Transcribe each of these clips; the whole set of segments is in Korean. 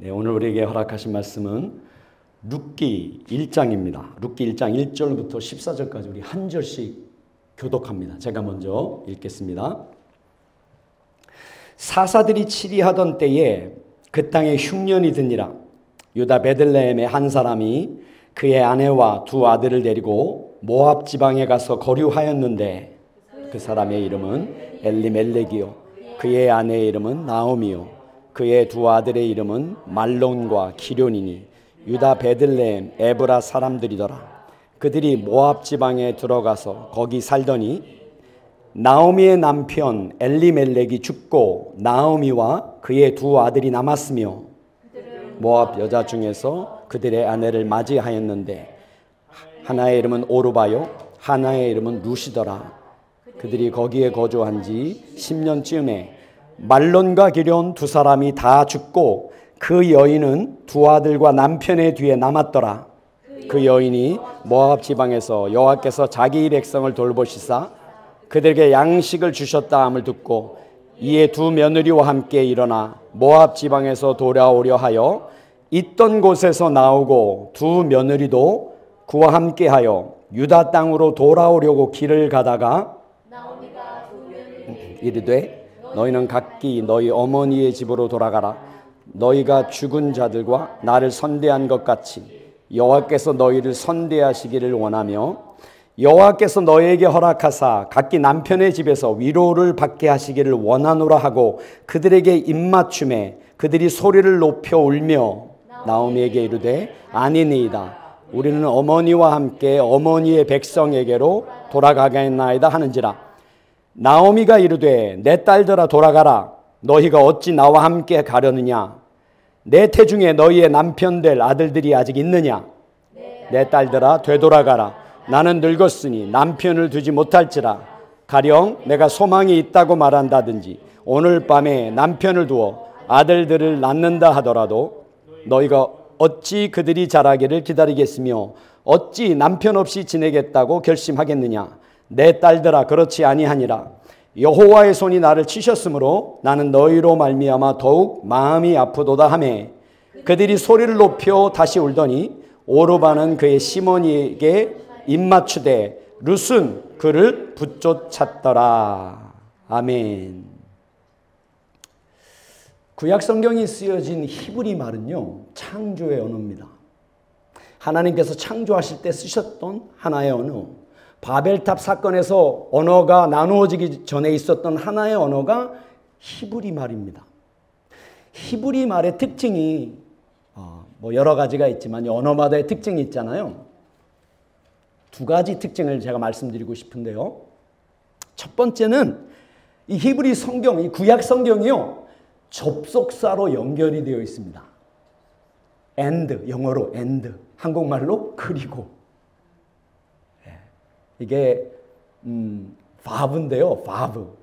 오늘 우리에게 허락하신 말씀은 룻기 1장입니다. 룻기 1장 1절부터 14절까지 우리 한 절씩 교독합니다. 제가 먼저 읽겠습니다. 사사들이 치리하던 때에 그 땅에 흉년이 드니라. 유다 베들레헴의 한 사람이 그의 아내와 두 아들을 데리고 모압 지방에 가서 거류하였는데 그 사람의 이름은 엘리멜렉이요 그의 아내의 이름은 나오미요 그의 두 아들의 이름은 말론과 기럯이니 유다 베들레헴 에브라 사람들이더라. 그들이 모압 지방에 들어가서 거기 살더니 나오미의 남편 엘리멜렉이 죽고 나오미와 그의 두 아들이 남았으며 모압 여자 중에서 그들의 아내를 맞이하였는데 하나의 이름은 오르바요 하나의 이름은 루시더라. 그들이 거기에 거주한 지 10년쯤에 말론과 기럯 두 사람이 다 죽고 그 여인은 두 아들과 남편의 뒤에 남았더라. 그 여인이 모압 지방에서 여호와께서 자기 백성을 돌보시사 그들에게 양식을 주셨다 함을 듣고 이에 두 며느리와 함께 일어나 모압 지방에서 돌아오려 하여 있던 곳에서 나오고 두 며느리도 그와 함께하여 유다 땅으로 돌아오려고 길을 가다가 이르되 너희는 각기 너희 어머니의 집으로 돌아가라. 너희가 죽은 자들과 나를 선대한 것 같이 여호와께서 너희를 선대하시기를 원하며 여호와께서 너희에게 허락하사 각기 남편의 집에서 위로를 받게 하시기를 원하노라 하고 그들에게 입맞춤에 그들이 소리를 높여 울며 나오미에게 이르되 아니니이다. 우리는 어머니와 함께 어머니의 백성에게로 돌아가겠나이다 하는지라. 나오미가 이르되 내 딸들아 돌아가라. 너희가 어찌 나와 함께 가려느냐. 내 태중에 너희의 남편 될 아들들이 아직 있느냐. 내 딸들아 되돌아가라. 나는 늙었으니 남편을 두지 못할지라. 가령 내가 소망이 있다고 말한다든지 오늘 밤에 남편을 두어 아들들을 낳는다 하더라도 너희가 어찌 그들이 자라기를 기다리겠으며 어찌 남편 없이 지내겠다고 결심하겠느냐. 내 딸들아 그렇지 아니하니라. 여호와의 손이 나를 치셨으므로 나는 너희로 말미암아 더욱 마음이 아프도다 하매 그들이 소리를 높여 다시 울더니 오르바는 그의 시몬이에게 입맞추되 룻은 그를 붙쫓았더라. 아멘. 구약 성경이 쓰여진 히브리 말은요 창조의 언어입니다. 하나님께서 창조하실 때 쓰셨던 하나의 언어. 바벨탑 사건에서 언어가 나누어지기 전에 있었던 하나의 언어가 히브리 말입니다. 히브리 말의 특징이 여러 가지가 있지만 언어마다의 특징이 있잖아요. 두 가지 특징을 제가 말씀드리고 싶은데요. 첫 번째는 이 히브리 성경, 이 구약 성경이요 접속사로 연결이 되어 있습니다. and, 영어로 and, 한국말로 그리고. 이게 바브인데요.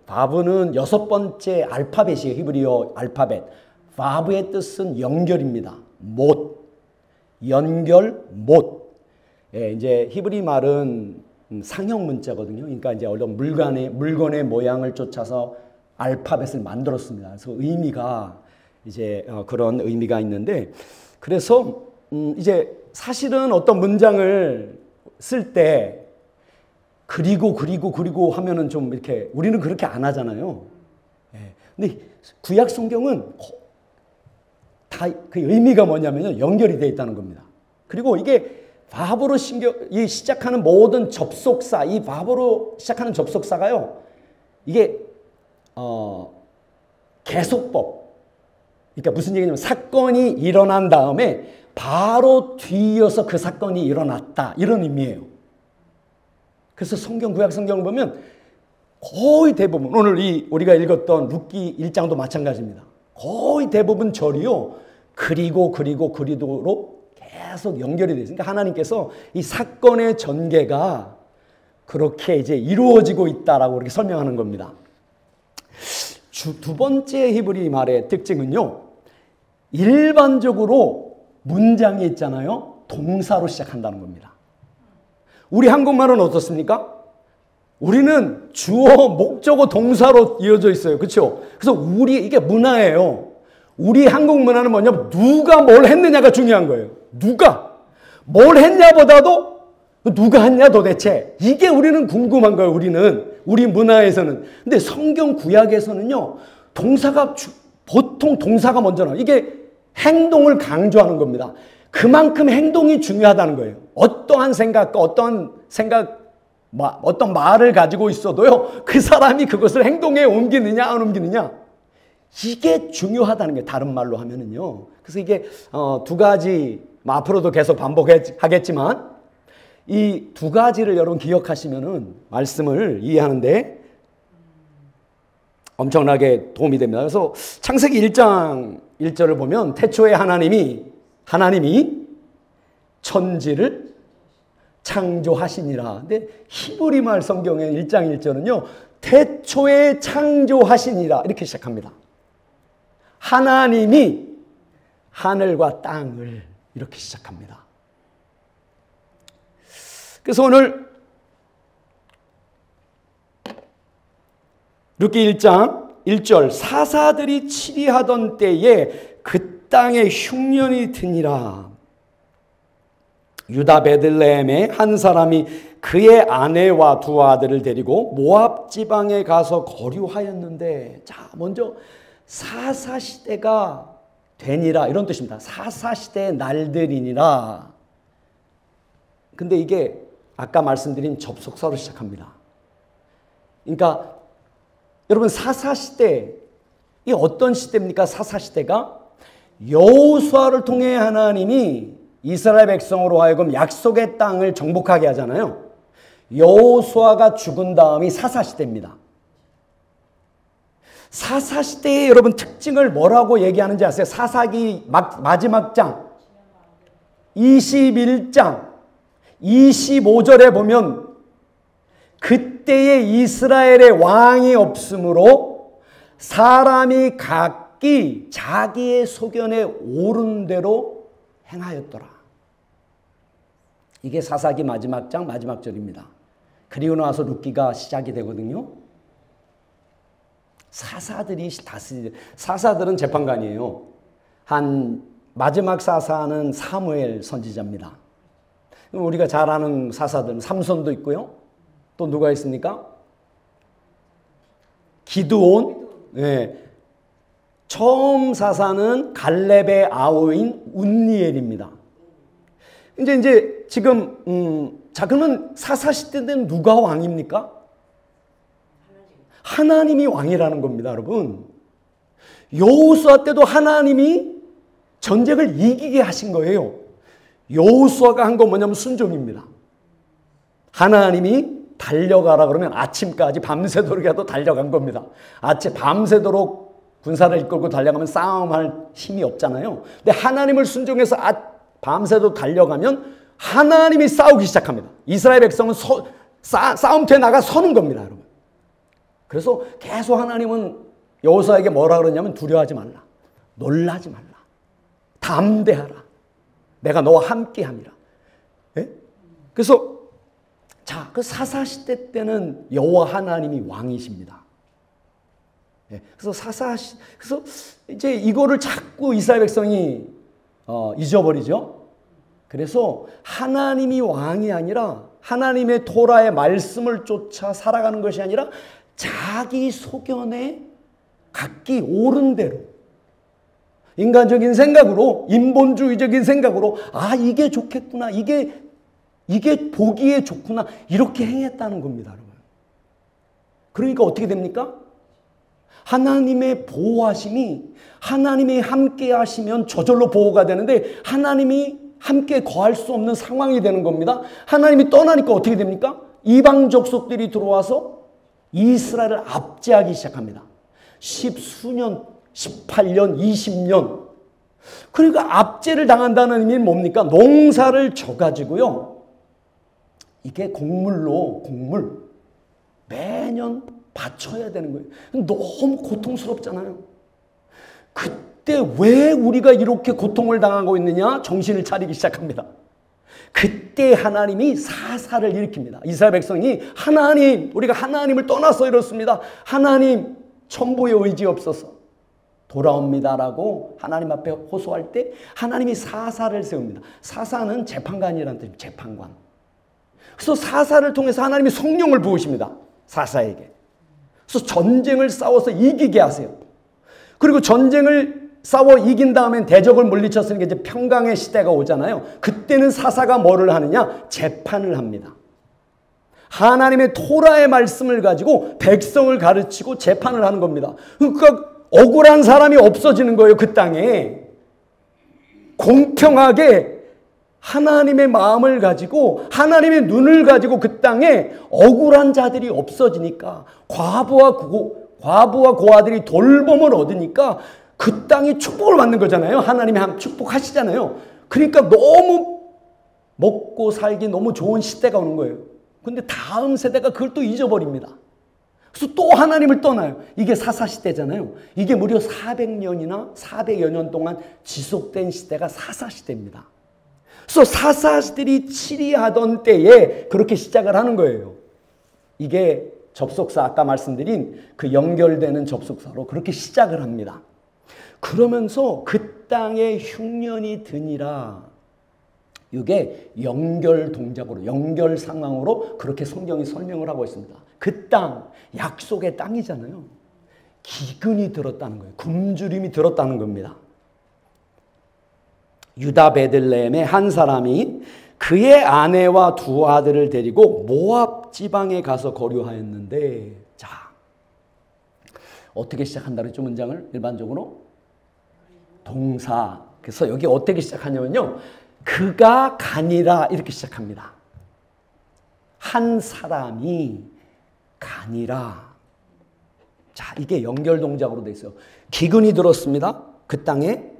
바브는 여섯 번째 알파벳이에요. 히브리어 알파벳. 바브의 뜻은 연결입니다. 못, 연결, 못. 이제 히브리 말은 상형 문자거든요. 그러니까 이제 어떤 물건의 모양을 쫓아서 알파벳을 만들었습니다. 그래서 의미가 이제 그런 의미가 있는데, 그래서 이제 사실은 어떤 문장을 쓸 때 그리고 하면은 좀 이렇게 우리는 그렇게 안 하잖아요. 근데 구약 성경은 다 그 의미가 뭐냐면요 연결이 되어 있다는 겁니다. 그리고 이게 바브로 시작하는 모든 접속사, 이 바브로 시작하는 접속사가요 이게 계속법. 그러니까 무슨 얘기냐면 사건이 일어난 다음에 바로 뒤이어서 그 사건이 일어났다 이런 의미예요. 그래서 구약 성경을 보면 거의 대부분 오늘 우리가 읽었던 룻기 1장도 마찬가지입니다. 거의 대부분 절이요 그리도로 계속 연결이 되어 있으니까 하나님께서 이 사건의 전개가 그렇게 이제 이루어지고 있다라고 이렇게 설명하는 겁니다. 두 번째 히브리 말의 특징은요 일반적으로 문장이 있잖아요 동사로 시작한다는 겁니다. 우리 한국말은 어떻습니까? 우리는 주어, 목적어, 동사로 이어져 있어요. 그렇죠? 그래서 이게 문화예요. 우리 한국 문화는 뭐냐면 누가 뭘 했느냐가 중요한 거예요. 누가 뭘 했냐보다도 누가 했냐 도대체. 이게 우리는 궁금한 거예요. 우리 문화에서는. 근데 성경 구약에서는요. 보통 동사가 먼저 나와요. 이게 행동을 강조하는 겁니다. 그만큼 행동이 중요하다는 거예요. 어떠한 생각과 어떤 말을 가지고 있어도요. 그 사람이 그것을 행동에 옮기느냐 안 옮기느냐. 이게 중요하다는 게 다른 말로 하면은요. 그래서 이게 두 가지 앞으로도 계속 반복하겠지만 이 두 가지를 여러분 기억하시면은 말씀을 이해하는데 엄청나게 도움이 됩니다. 그래서 창세기 1장 1절을 보면 태초에 하나님이 천지를 창조하시니라. 근데 히브리 말 성경의 1장 1절은요. 태초에 창조하시니라 이렇게 시작합니다. 하나님이 하늘과 땅을 이렇게 시작합니다. 그래서 오늘 룻기 1장 1절 사사들이 치리하던 때에 그 땅에 흉년이 드니라. 유다 베들레헴에 한 사람이 그의 아내와 두 아들을 데리고 모압 지방에 가서 거류하였는데, 자 먼저 사사시대가 되니라 이런 뜻입니다. 사사시대의 날들이니라. 근데 이게 아까 말씀드린 접속사로 시작합니다. 그러니까 여러분 사사시대 이 어떤 시대입니까? 사사시대가 여호수아를 통해 하나님이 이스라엘 백성으로 하여금 약속의 땅을 정복하게 하잖아요. 여호수아가 죽은 다음이 사사시대입니다. 사사시대의 여러분 특징을 뭐라고 얘기하는지 아세요? 사사기 마지막 장 21장 25절에 보면 그때에 이스라엘의 왕이 없으므로 사람이 각기 자기의 소견에 옳은 대로 행하였더라. 이게 사사기 마지막 장 마지막 절입니다. 그리고 나서 룻기가 시작이 되거든요. 사사들이 다스리죠. 사사들은 재판관이에요. 마지막 사사는 사무엘 선지자입니다. 우리가 잘 아는 사사들은 삼손도 있고요. 또 누가 있습니까? 기드온. 네. 처음 사사는 갈렙의 아우인 운니엘입니다. 이제 지금 자 그러면 사사 시대 때는 누가 왕입니까? 하나님이 왕이라는 겁니다, 여러분. 여호수아 때도 하나님이 전쟁을 이기게 하신 거예요. 여호수아가 한 건 뭐냐면 순종입니다. 하나님이 달려가라 그러면 아침까지 밤새도록이라도 달려간 겁니다. 밤새도록 군사를 이끌고 달려가면 싸움할 힘이 없잖아요. 근데 하나님을 순종해서 밤새도록 달려가면 하나님이 싸우기 시작합니다. 이스라엘 백성은 싸움터에 나가 서는 겁니다, 여러분. 그래서 계속 하나님은 여호수아에게 뭐라 그러냐면 두려워하지 말라. 놀라지 말라. 담대하라. 내가 너와 함께함이라. 예? 그래서 그 사사시대 때는 여호와 하나님이 왕이십니다. 예? 그래서 이제 이거를 자꾸 이스라엘 백성이 잊어버리죠. 그래서 하나님이 왕이 아니라 하나님의 토라의 말씀을 쫓아 살아가는 것이 아니라 자기 소견에 각기 옳은 대로 인간적인 생각으로 인본주의적인 생각으로 이게 좋겠구나 이게 보기에 좋구나 이렇게 행했다는 겁니다, 여러분. 그러니까 어떻게 됩니까? 하나님의 보호하심이 하나님이 함께 하시면 저절로 보호가 되는데 하나님이 함께 거할 수 없는 상황이 되는 겁니다. 하나님이 떠나니까 어떻게 됩니까? 이방 족속들이 들어와서 이스라엘을 압제하기 시작합니다. 10수년 18년, 20년. 그러니까 압제를 당한다는 의미는 뭡니까? 농사를 져가지고요. 이게 곡물 매년 바쳐야 되는 거예요. 너무 고통스럽잖아요. 그때 왜 우리가 이렇게 고통을 당하고 있느냐? 정신을 차리기 시작합니다. 그때 하나님이 사사를 일으킵니다. 이스라엘 백성이 우리가 하나님을 떠나서 이렇습니다. 하나님, 천부에 의지 없어서 돌아옵니다라고 하나님 앞에 호소할 때 하나님이 사사를 세웁니다. 사사는 재판관이라는 뜻입니다. 재판관. 그래서 사사를 통해서 하나님이 성령을 부으십니다. 사사에게. 그래서 전쟁을 싸워서 이기게 하세요. 그리고 전쟁을 싸워 이긴 다음엔 대적을 물리쳤으니까 이제 평강의 시대가 오잖아요. 그때는 사사가 뭐를 하느냐? 재판을 합니다. 하나님의 토라의 말씀을 가지고 백성을 가르치고 재판을 하는 겁니다. 그러니까 억울한 사람이 없어지는 거예요. 그 땅에. 공평하게 하나님의 마음을 가지고 하나님의 눈을 가지고 그 땅에 억울한 자들이 없어지니까 과부와 고아들이 돌봄을 얻으니까 그 땅이 축복을 받는 거잖아요. 하나님이 축복하시잖아요. 그러니까 너무 먹고 살기 너무 좋은 시대가 오는 거예요. 근데 다음 세대가 그걸 또 잊어버립니다. 그래서 또 하나님을 떠나요. 이게 사사시대잖아요. 이게 무려 400년이나 400여 년 동안 지속된 시대가 사사시대입니다. 그래서 사사들이 치리하던 때에 그렇게 시작을 하는 거예요. 이게 접속사, 아까 말씀드린 그 연결되는 접속사로 그렇게 시작을 합니다. 그러면서 그 땅에 흉년이 드니라. 이게 연결 동작으로, 연결 상황으로 그렇게 성경이 설명을 하고 있습니다. 그 땅, 약속의 땅이잖아요. 기근이 들었다는 거예요. 굶주림이 들었다는 겁니다. 유다 베들레헴의 한 사람이 그의 아내와 두 아들을 데리고 모압 지방에 가서 거류하였는데, 자, 어떻게 시작한다 그랬죠? 문장을 일반적으로 동사. 그래서 여기 어떻게 시작하냐면요, 그가 가니라 이렇게 시작합니다. 한 사람이 가니라. 자, 이게 연결 동작으로 돼 있어요. 기근이 들었습니다. 그 땅에.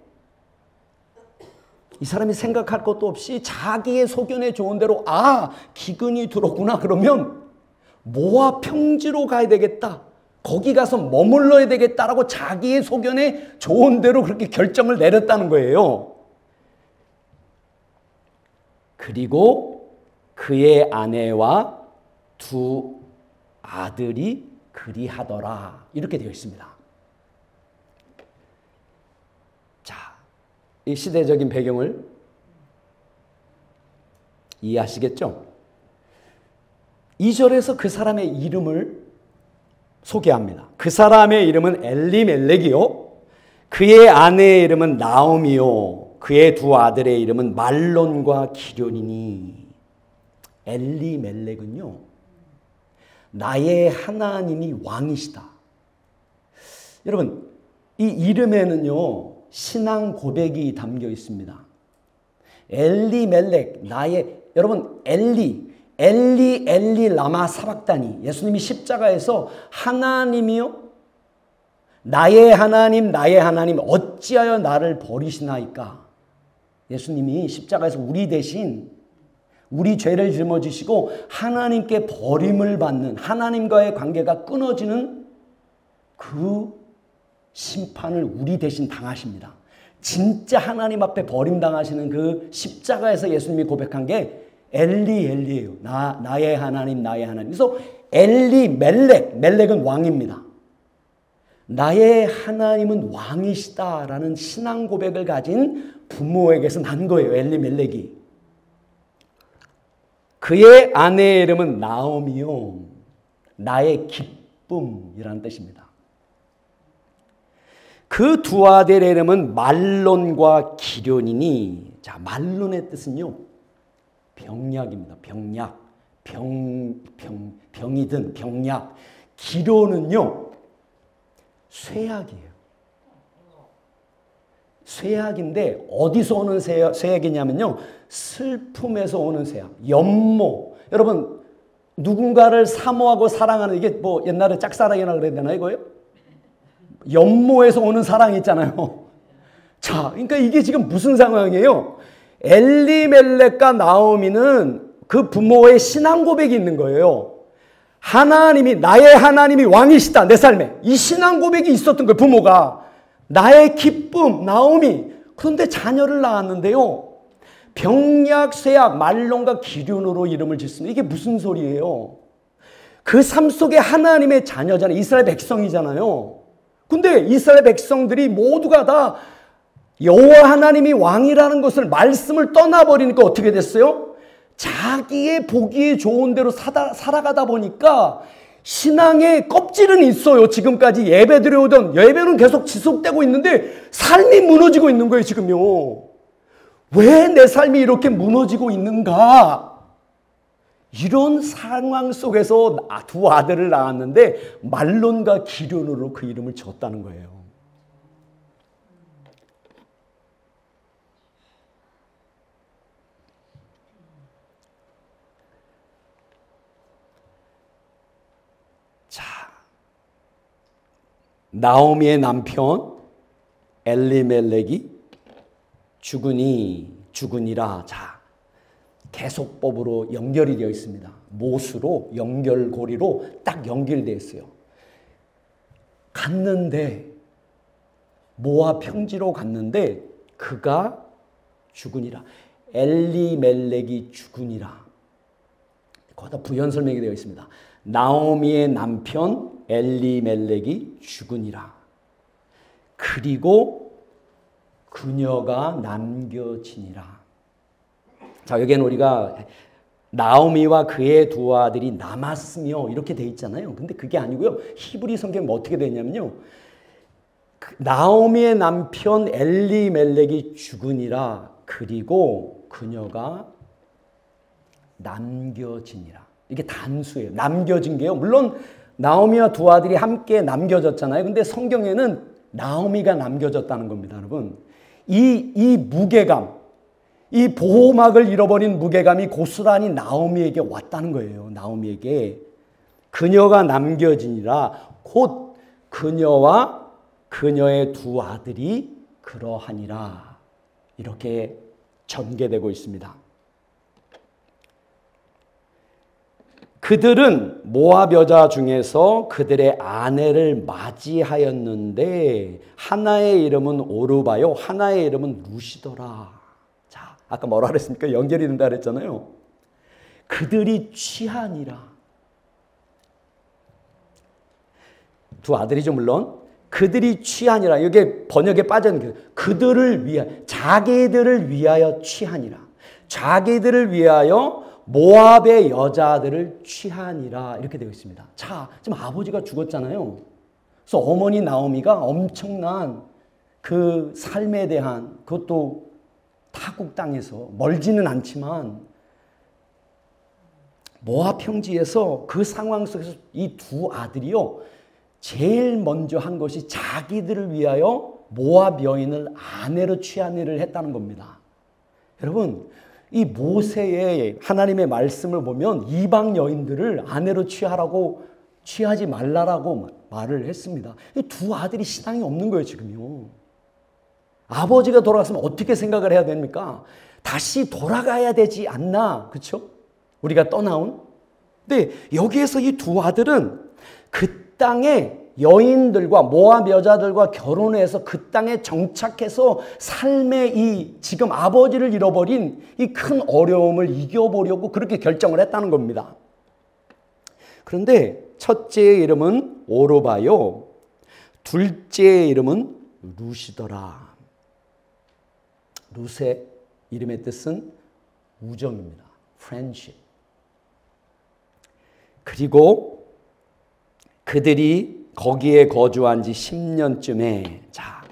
이 사람이 생각할 것도 없이 자기의 소견에 좋은 대로 기근이 들었구나. 그러면 모압 평지로 가야 되겠다. 거기 가서 머물러야 되겠다라고 자기의 소견에 좋은 대로 그렇게 결정을 내렸다는 거예요. 그리고 그의 아내와 두 아들이 그리하더라. 이렇게 되어 있습니다. 자, 이 시대적인 배경을 이해하시겠죠? 2절에서 그 사람의 이름을 소개합니다. 그 사람의 이름은 엘리멜렉이요. 그의 아내의 이름은 나오미요. 그의 두 아들의 이름은 말론과 기련이니. 엘리멜렉은요, 나의 하나님이 왕이시다. 여러분, 이 이름에는요 신앙 고백이 담겨 있습니다. 엘리멜렉, 여러분, 엘리 라마 사박다니. 예수님이 십자가에서 하나님이요, 나의 하나님 어찌하여 나를 버리시나이까. 예수님이 십자가에서 우리 대신 우리 죄를 짊어지시고 하나님께 버림을 받는, 하나님과의 관계가 끊어지는 그 심판을 우리 대신 당하십니다. 진짜 하나님 앞에 버림당하시는 그 십자가에서 예수님이 고백한 게 엘리예요. 나의 하나님. 그래서 멜렉은 왕입니다. 나의 하나님은 왕이시다라는 신앙 고백을 가진 부모에게서 난 거예요. 엘리멜렉이. 그의 아내의 이름은 나오미요. 나의 기쁨이라는 뜻입니다. 그 두 아들의 이름은 말론과 기련이니. 자, 말론의 뜻은요, 병약입니다. 병이든 병약. 기련은요, 쇠약이에요. 쇠약인데 어디서 오는 쇠약이냐면요, 슬픔에서 오는 쇠약. 연모. 여러분, 누군가를 사모하고 사랑하는, 이게 뭐 옛날에 짝사랑이라 그래야 되나 이거요? 연모에서 오는 사랑이 있잖아요. 자, 그러니까 이게 지금 무슨 상황이에요? 엘리멜렉과 나오미는 그 부모의 신앙 고백이 있는 거예요. 나의 하나님이 왕이시다, 내 삶에. 이 신앙 고백이 있었던 거예요, 부모가. 나의 기쁨, 나오미. 그런데 자녀를 낳았는데요, 병약, 쇠약, 말론과 기련으로 이름을 짓습니다. 이게 무슨 소리예요? 그 삶 속에 하나님의 자녀잖아요. 이스라엘 백성이잖아요. 근데 이스라엘 백성들이 모두가 다 여호와 하나님이 왕이라는 것을 말씀을 떠나버리니까 어떻게 됐어요? 자기의 보기에 좋은 대로 살아가다 보니까 신앙의 껍질은 있어요. 지금까지 예배 드려오던 예배는 계속 지속되고 있는데 삶이 무너지고 있는 거예요. 지금요. 왜 내 삶이 이렇게 무너지고 있는가? 이런 상황 속에서 두 아들을 낳았는데 말론과 기련으로 그 이름을 지었다는 거예요. 자, 나오미의 남편 엘리멜렉이 죽으니라. 자, 계속법으로 연결이 되어 있습니다. 못으로 연결고리로 딱 연결되어 있어요. 갔는데 모압 평지로 갔는데 그가 죽으니라. 엘리멜렉이 죽으니라. 거기다 부연 설명이 되어 있습니다. 나오미의 남편 엘리멜렉이 죽으니라. 그리고 그녀가 남겨지니라. 자, 여기에는 우리가 나오미와 그의 두 아들이 남았으며 이렇게 돼 있잖아요. 근데 그게 아니고요. 히브리 성경은 어떻게 되냐면요. 나오미의 남편 엘리멜렉이 죽으니라. 그리고 그녀가 남겨지니라. 이게 단수예요. 남겨진 게요. 물론 나오미와 두 아들이 함께 남겨졌잖아요. 근데 성경에는 나오미가 남겨졌다는 겁니다, 여러분. 이 무게감, 이 보호막을 잃어버린 무게감이 고스란히 나오미에게 왔다는 거예요. 나오미에게. 그녀가 남겨지니라. 곧 그녀와 그녀의 두 아들이 그러하니라. 이렇게 전개되고 있습니다. 그들은 모압 여자 중에서 그들의 아내를 맞이하였는데 하나의 이름은 오르바요, 하나의 이름은 루시더라. 자, 아까 뭐라 그랬습니까? 연결이 된다 그랬잖아요. 그들이 취하니라. 두 아들이죠, 물론. 그들이 취하니라. 이게 번역에 빠졌는 게 그들을 위하여, 자기들을 위하여 취하니라. 자기들을 위하여 모압의 여자들을 취하니라. 이렇게 되어 있습니다. 자, 지금 아버지가 죽었잖아요. 그래서 어머니 나오미가 엄청난 그 삶에 대한, 그것도 타국 땅에서 멀지는 않지만 모압 평지에서 그 상황 속에서 이 두 아들이요, 제일 먼저 한 것이 자기들을 위하여 모압 여인을 아내로 취한 일을 했다는 겁니다. 여러분, 이 모세의 하나님의 말씀을 보면 이방 여인들을 아내로 취하라고, 취하지 말라라고 말을 했습니다. 이 두 아들이 신앙이 없는 거예요, 지금요. 아버지가 돌아갔으면 어떻게 생각을 해야 됩니까? 다시 돌아가야 되지 않나, 그렇죠? 우리가 떠나온. 근데 여기에서 이 두 아들은 그 땅에 여인들과 모압 여자들과 결혼해서 그 땅에 정착해서 삶의 이 지금 아버지를 잃어버린 이 큰 어려움을 이겨보려고 그렇게 결정을 했다는 겁니다. 그런데 첫째의 이름은 오르바요, 둘째의 이름은 루시더라. 루세 이름의 뜻은 우정입니다. friendship. 그리고 그들이 거기에 거주한 지 10년쯤에, 자,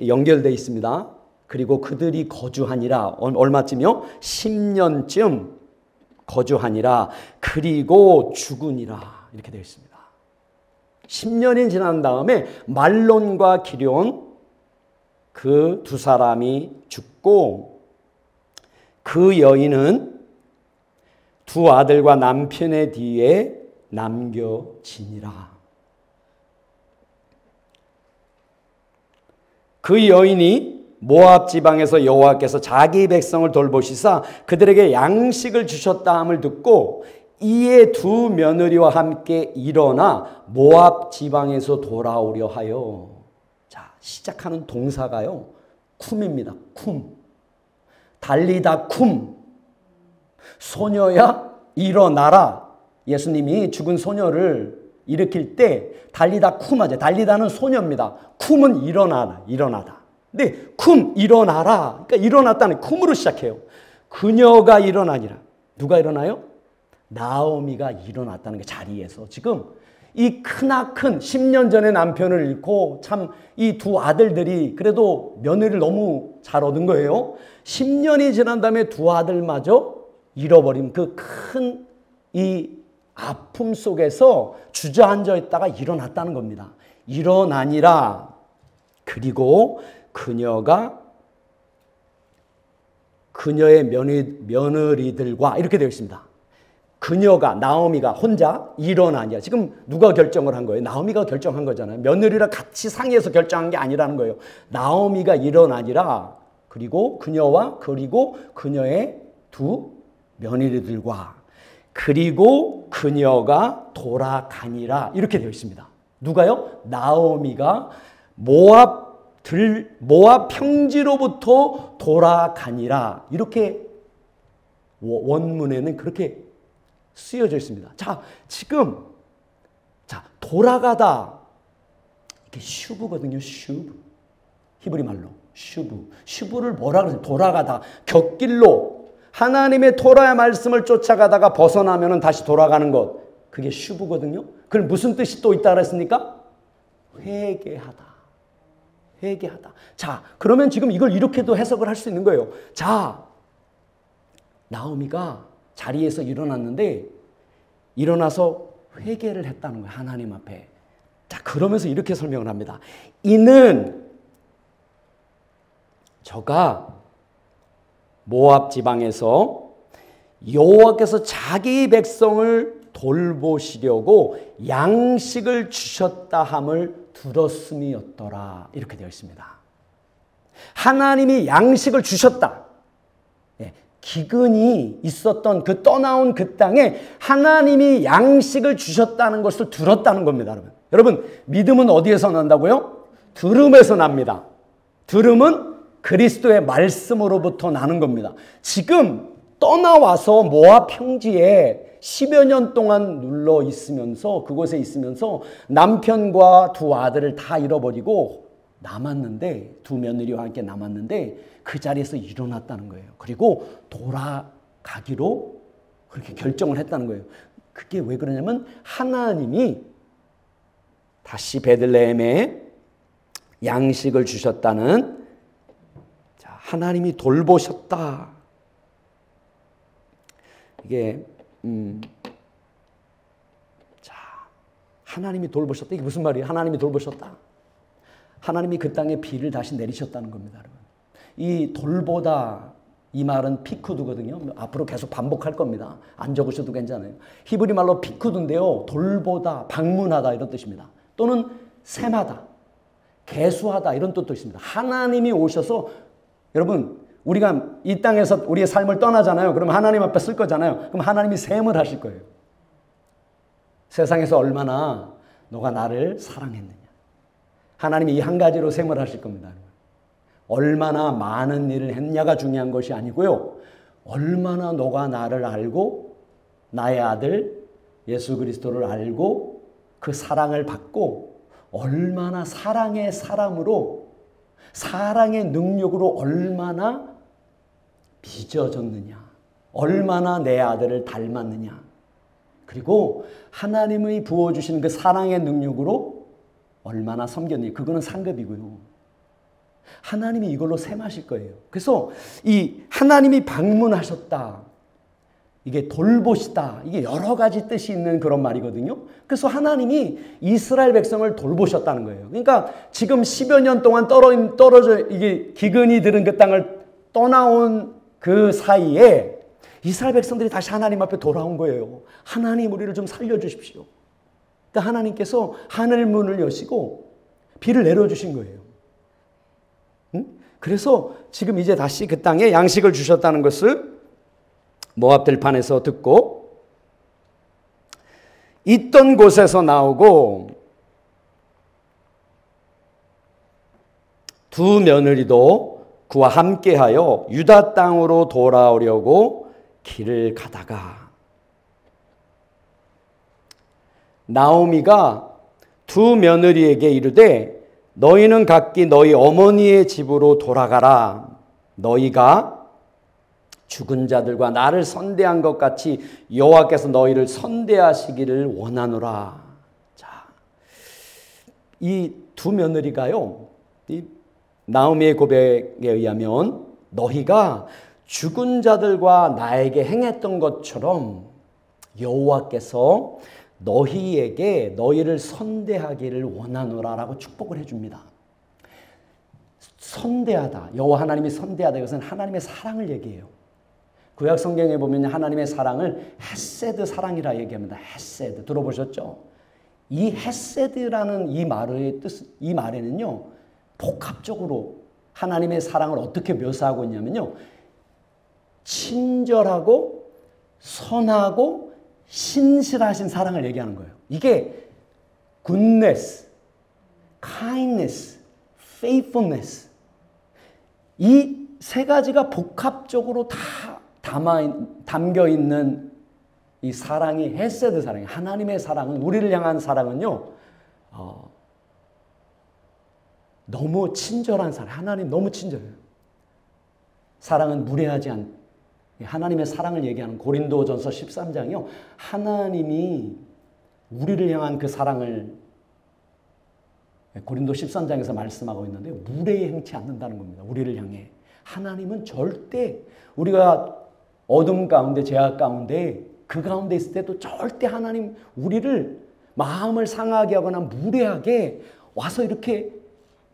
연결되어 있습니다. 그리고 그들이 거주하니라. 얼마쯤요? 10년쯤 거주하니라. 그리고 죽으니라. 이렇게 되어 있습니다. 10년이 지난 다음에 말론과 기럨 그 두 사람이 죽고 그 여인은 두 아들과 남편의 뒤에 남겨지니라. 그 여인이 모압 지방에서 여호와께서 자기 백성을 돌보시사 그들에게 양식을 주셨다 함을 듣고 이에 두 며느리와 함께 일어나 모압 지방에서 돌아오려 하여. 자, 시작하는 동사가요, 쿰입니다. 쿰. 달리다 쿰. 소녀야 일어나라. 예수님이 죽은 소녀를 일으킬 때 달리다 쿰하죠. 달리다는 소녀입니다. 쿰은 일어나다. 근데 쿰 일어나라. 그러니까 일어났다는 쿰으로 시작해요. 그녀가 일어나니라. 누가 일어나요? 나오미가 일어났다는 게 자리에서 지금 이 크나큰 10년 전에 남편을 잃고 참 이 두 아들들이 그래도 며느리를 너무 잘 얻은 거예요. 10년이 지난 다음에 두 아들마저 잃어버린 그 큰 이 아픔 속에서 주저앉아 있다가 일어났다는 겁니다. 일어나니라. 그리고 그녀가 그녀의 며느리들과 이렇게 되어 있습니다. 그녀가 나오미가 혼자 일어나냐. 지금 누가 결정을 한 거예요? 나오미가 결정한 거잖아요. 며느리랑 같이 상의해서 결정한 게 아니라는 거예요. 나오미가 일어나니라. 그리고 그녀와 그리고 그녀의 두 며느리들과 그리고 그녀가 돌아가니라. 이렇게 되어 있습니다. 누가요? 나오미가 모압 평지로부터 돌아가니라. 이렇게 원문에는 그렇게 쓰여져 있습니다. 자, 지금 돌아가다 이게 슈브거든요. 슈브. 히브리 말로 슈브를 뭐라 그러죠? 돌아가다 곁길로 하나님의 토라의 말씀을 쫓아가다가 벗어나면은 다시 돌아가는 것. 그게 슈브거든요. 그걸 무슨 뜻이 또 있다 그랬습니까? 회개하다. 자, 그러면 지금 이걸 이렇게도 해석을 할 수 있는 거예요. 자, 나오미가 자리에서 일어났는데 일어나서 회개를 했다는 거예요. 하나님 앞에. 자, 그러면서 이렇게 설명을 합니다. 이는 저가 모압 지방에서 여호와께서 자기 백성을 돌보시려고 양식을 주셨다 함을 들었음이었더라. 이렇게 되어 있습니다. 하나님이 양식을 주셨다. 기근이 있었던 그 떠나온 그 땅에 하나님이 양식을 주셨다는 것을 들었다는 겁니다. 여러분, 믿음은 어디에서 난다고요? 들음에서 납니다. 들음은 그리스도의 말씀으로부터 나는 겁니다. 지금 떠나와서 모압 평지에 10여 년 동안 눌러 있으면서 그곳에 있으면서 남편과 두 아들을 다 잃어버리고 남았는데 두 며느리와 함께 남았는데 그 자리에서 일어났다는 거예요. 그리고 돌아가기로 그렇게 결정을 했다는 거예요. 그게 왜 그러냐면 하나님이 다시 베들레헴에 양식을 주셨다는 하나님이 돌보셨다. 이게 하나님이 돌보셨다. 이게 무슨 말이에요? 하나님이 돌보셨다. 하나님이 그 땅에 비를 다시 내리셨다는 겁니다, 여러분. 이 돌보다 이 말은 피쿠드거든요. 앞으로 계속 반복할 겁니다. 안 적으셔도 괜찮아요. 히브리 말로 피쿠드인데요. 돌보다, 방문하다 이런 뜻입니다. 또는 셈하다, 개수하다 이런 뜻도 있습니다. 하나님이 오셔서 여러분 우리가 이 땅에서 우리의 삶을 떠나잖아요. 그럼 하나님 앞에 쓸 거잖아요. 그럼 하나님이 셈을 하실 거예요. 세상에서 얼마나 너가 나를 사랑했느냐. 하나님이 이 한 가지로 셈을 하실 겁니다. 얼마나 많은 일을 했냐가 중요한 것이 아니고요. 얼마나 너가 나를 알고 나의 아들 예수 그리스도를 알고 그 사랑을 받고 얼마나 사랑의 사람으로 사랑의 능력으로 얼마나 빚어졌느냐. 얼마나 내 아들을 닮았느냐. 그리고 하나님이 부어주신 그 사랑의 능력으로 얼마나 섬겼느냐. 그거는 상급이고요. 하나님이 이걸로 셈하실 거예요. 그래서 이 하나님이 방문하셨다. 이게 돌보시다. 이게 여러 가지 뜻이 있는 그런 말이거든요. 그래서 하나님이 이스라엘 백성을 돌보셨다는 거예요. 그러니까 지금 10여 년 동안 떨어져 이게 기근이 들은 그 땅을 떠나온 그 사이에 이스라엘 백성들이 다시 하나님 앞에 돌아온 거예요. 하나님 우리를 좀 살려주십시오. 그러니까 하나님께서 하늘 문을 여시고 비를 내려주신 거예요. 그래서 지금 이제 다시 그 땅에 양식을 주셨다는 것을 모압 들판에서 듣고 있던 곳에서 나오고 두 며느리도 그와 함께하여 유다 땅으로 돌아오려고 길을 가다가 나오미가 두 며느리에게 이르되 너희는 각기 너희 어머니의 집으로 돌아가라. 너희가 죽은 자들과 나를 선대한 것 같이 여호와께서 너희를 선대하시기를 원하노라. 자, 이 두 며느리가요, 이 나오미의 고백에 의하면 너희가 죽은 자들과 나에게 행했던 것처럼 여호와께서 너희에게 너희를 선대하기를 원하노라라고 축복을 해줍니다. 선대하다, 여호와 하나님이 선대하다, 이것은 하나님의 사랑을 얘기해요. 구약 성경에 보면 하나님의 사랑을 헤세드 사랑이라 얘기합니다. 헤세드 들어보셨죠? 이 헤세드라는 이 말의 뜻, 이 말에는요 복합적으로 하나님의 사랑을 어떻게 묘사하고 있냐면요, 친절하고 선하고 신실하신 사랑을 얘기하는 거예요. 이게 goodness, kindness, faithfulness, 이 세 가지가 복합적으로 다 담겨 있는 이 사랑이 헤세드 사랑이에요. 하나님의 사랑은, 우리를 향한 사랑은요, 너무 친절한 사랑. 하나님 너무 친절해요. 사랑은 무례하지 않. 하나님의 사랑을 얘기하는 고린도전서 13장이요. 하나님이 우리를 향한 그 사랑을 고린도 13장에서 말씀하고 있는데 무례히 행치 않는다는 겁니다. 우리를 향해. 하나님은 절대 우리가 어둠 가운데, 죄악 가운데, 그 가운데 있을 때도 절대 하나님 우리를 마음을 상하게 하거나 무례하게 와서 이렇게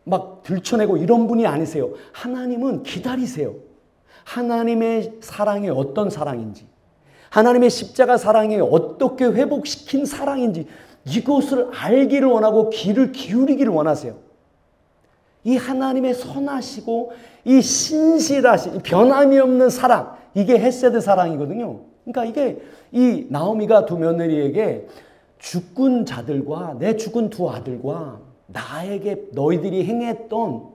막 들춰내고 이런 분이 아니세요. 하나님은 기다리세요. 하나님의 사랑이 어떤 사랑인지, 하나님의 십자가 사랑이 어떻게 회복시킨 사랑인지 이것을 알기를 원하고 귀를 기울이기를 원하세요. 이 하나님의 선하시고 이 신실하신, 변함이 없는 사랑, 이게 헤세드 사랑이거든요. 그러니까 이게 이 나오미가 두 며느리에게 죽은 자들과 내 죽은 두 아들과 나에게 너희들이 행했던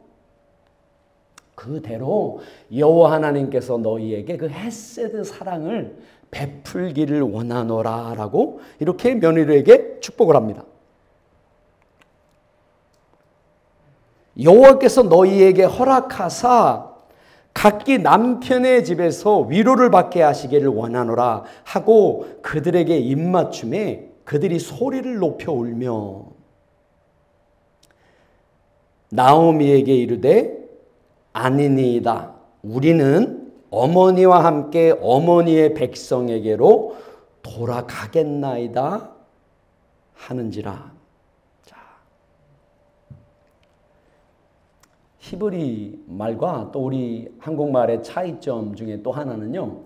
그대로 여호와 하나님께서 너희에게 그 헤세드 사랑을 베풀기를 원하노라라고 이렇게 며느리에게 축복을 합니다. 여호와께서 너희에게 허락하사 각기 남편의 집에서 위로를 받게 하시기를 원하노라 하고 그들에게 입맞춤에 그들이 소리를 높여 울며 나오미에게 이르되 아니니이다. 우리는 어머니와 함께 어머니의 백성에게로 돌아가겠나이다 하는지라. 자, 히브리 말과 또 우리 한국말의 차이점 중에 또 하나는요,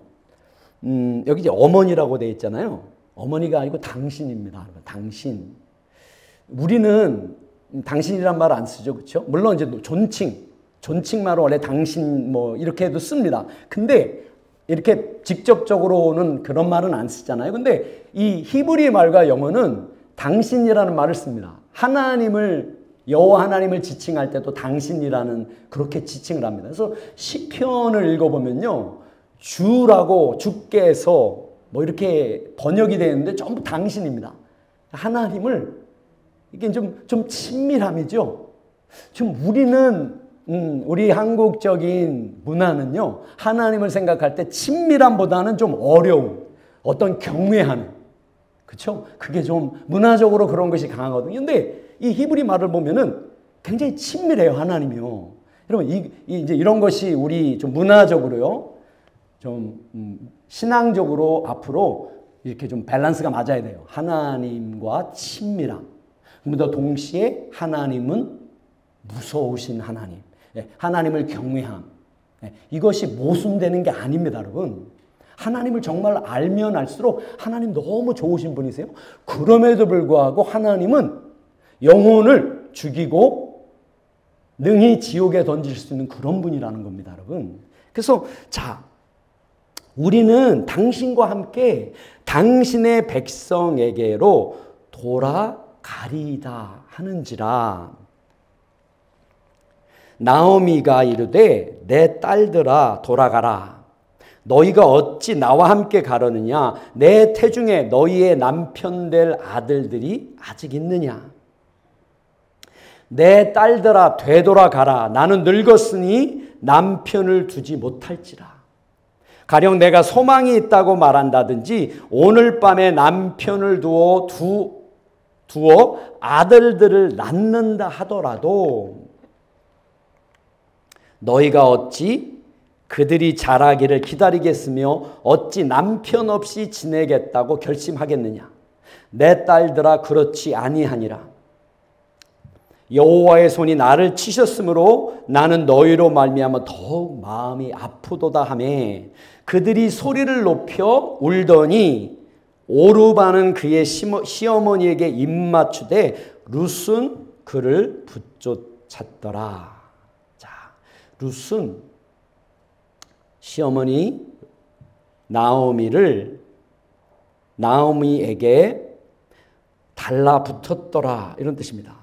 여기 이제 어머니라고 되어 있잖아요. 어머니가 아니고 당신입니다. 당신. 우리는 당신이란 말 안 쓰죠, 그렇죠? 물론 이제 존칭말로 원래 당신 뭐 이렇게 해도 씁니다. 근데 이렇게 직접적으로는 그런 말은 안 쓰잖아요. 근데 이 히브리 말과 영어는 당신이라는 말을 씁니다. 하나님을, 여호와 하나님을 지칭할 때도 당신이라는 그렇게 지칭을 합니다. 그래서 시편을 읽어보면요, 주라고 주께서 뭐 이렇게 번역이 되는데 전부 당신입니다. 하나님을 이게 좀 친밀함이죠. 좀 우리는 우리 한국적인 문화는요, 하나님을 생각할 때 친밀함보다는 좀 어려운 어떤 경외하는, 그렇죠? 그게 좀 문화적으로 그런 것이 강하거든요. 근데 이 히브리 말을 보면은 굉장히 친밀해요, 하나님이요. 여러분, 이제 이런 것이 우리 좀 문화적으로요, 좀 신앙적으로 앞으로 이렇게 좀 밸런스가 맞아야 돼요. 하나님과 친밀함. 그런데 동시에 하나님은 무서우신 하나님. 하나님을 경외함. 이것이 모순되는 게 아닙니다, 여러분. 하나님을 정말 알면 알수록 하나님 너무 좋으신 분이세요. 그럼에도 불구하고 하나님은 영혼을 죽이고 능히 지옥에 던질 수 있는 그런 분이라는 겁니다, 여러분. 그래서 자, 우리는 당신과 함께 당신의 백성에게로 돌아가리이다 하는지라. 나오미가 이르되 내 딸들아 돌아가라. 너희가 어찌 나와 함께 가려느냐? 내 태중에 너희의 남편 될 아들들이 아직 있느냐? 내 딸들아 되돌아가라. 나는 늙었으니 남편을 두지 못할지라. 가령 내가 소망이 있다고 말한다든지 오늘 밤에 남편을 두어 아들들을 낳는다 하더라도 너희가 어찌 그들이 자라기를 기다리겠으며 어찌 남편 없이 지내겠다고 결심하겠느냐? 내 딸들아 그렇지 아니하니라. 여호와의 손이 나를 치셨으므로 나는 너희로 말미암아 더욱 마음이 아프도다 하매 그들이 소리를 높여 울더니 오르바는 그의 시어머니에게 입맞추되 룻은 그를 붙쫓았더라. 자, 룻은 시어머니 나오미에게 달라붙었더라 이런 뜻입니다.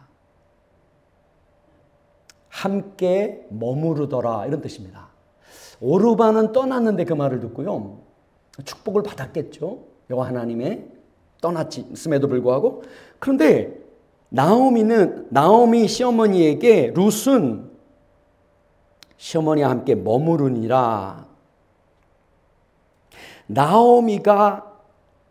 함께 머무르더라 이런 뜻입니다. 오르바는 떠났는데 그 말을 듣고요. 축복을 받았겠죠. 여호와 하나님의 떠났음에도 불구하고. 그런데 나오미 시어머니에게 룻은 시어머니와 함께 머무르니라. 나오미가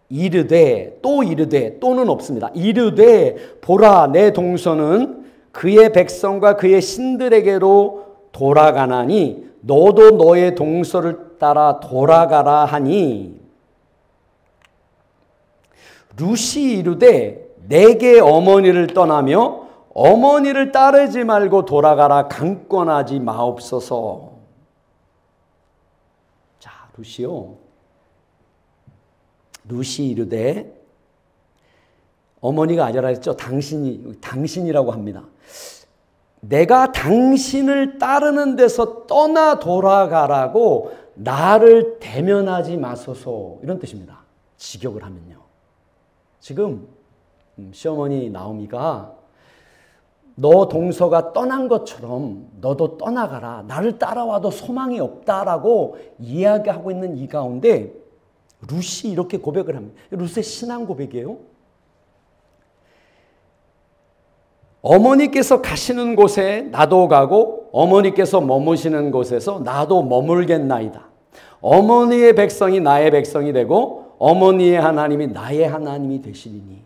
이르되 또는 없습니다. 이르되 보라 내 동서는 그의 백성과 그의 신들에게로 돌아가나니 너도 너의 동서를 따라 돌아가라 하니 룻이 이르되 내게 어머니를 떠나며 어머니를 따르지 말고 돌아가라 강권하지 마옵소서. 자, 룻이 이르되 어머니가 아니라 했죠. 당신이라고 합니다. 내가 당신을 따르는 데서 떠나 돌아가라고 나를 대면하지 마소서 이런 뜻입니다. 직역을 하면요. 지금 시어머니 나오미가 너 동서가 떠난 것처럼 너도 떠나가라. 나를 따라와도 소망이 없다라고 이야기하고 있는 이 가운데 룻이 이렇게 고백을 합니다. 룻의 신앙 고백이에요. 어머니께서 가시는 곳에 나도 가고 어머니께서 머무시는 곳에서 나도 머물겠나이다. 어머니의 백성이 나의 백성이 되고 어머니의 하나님이 나의 하나님이 되시리니.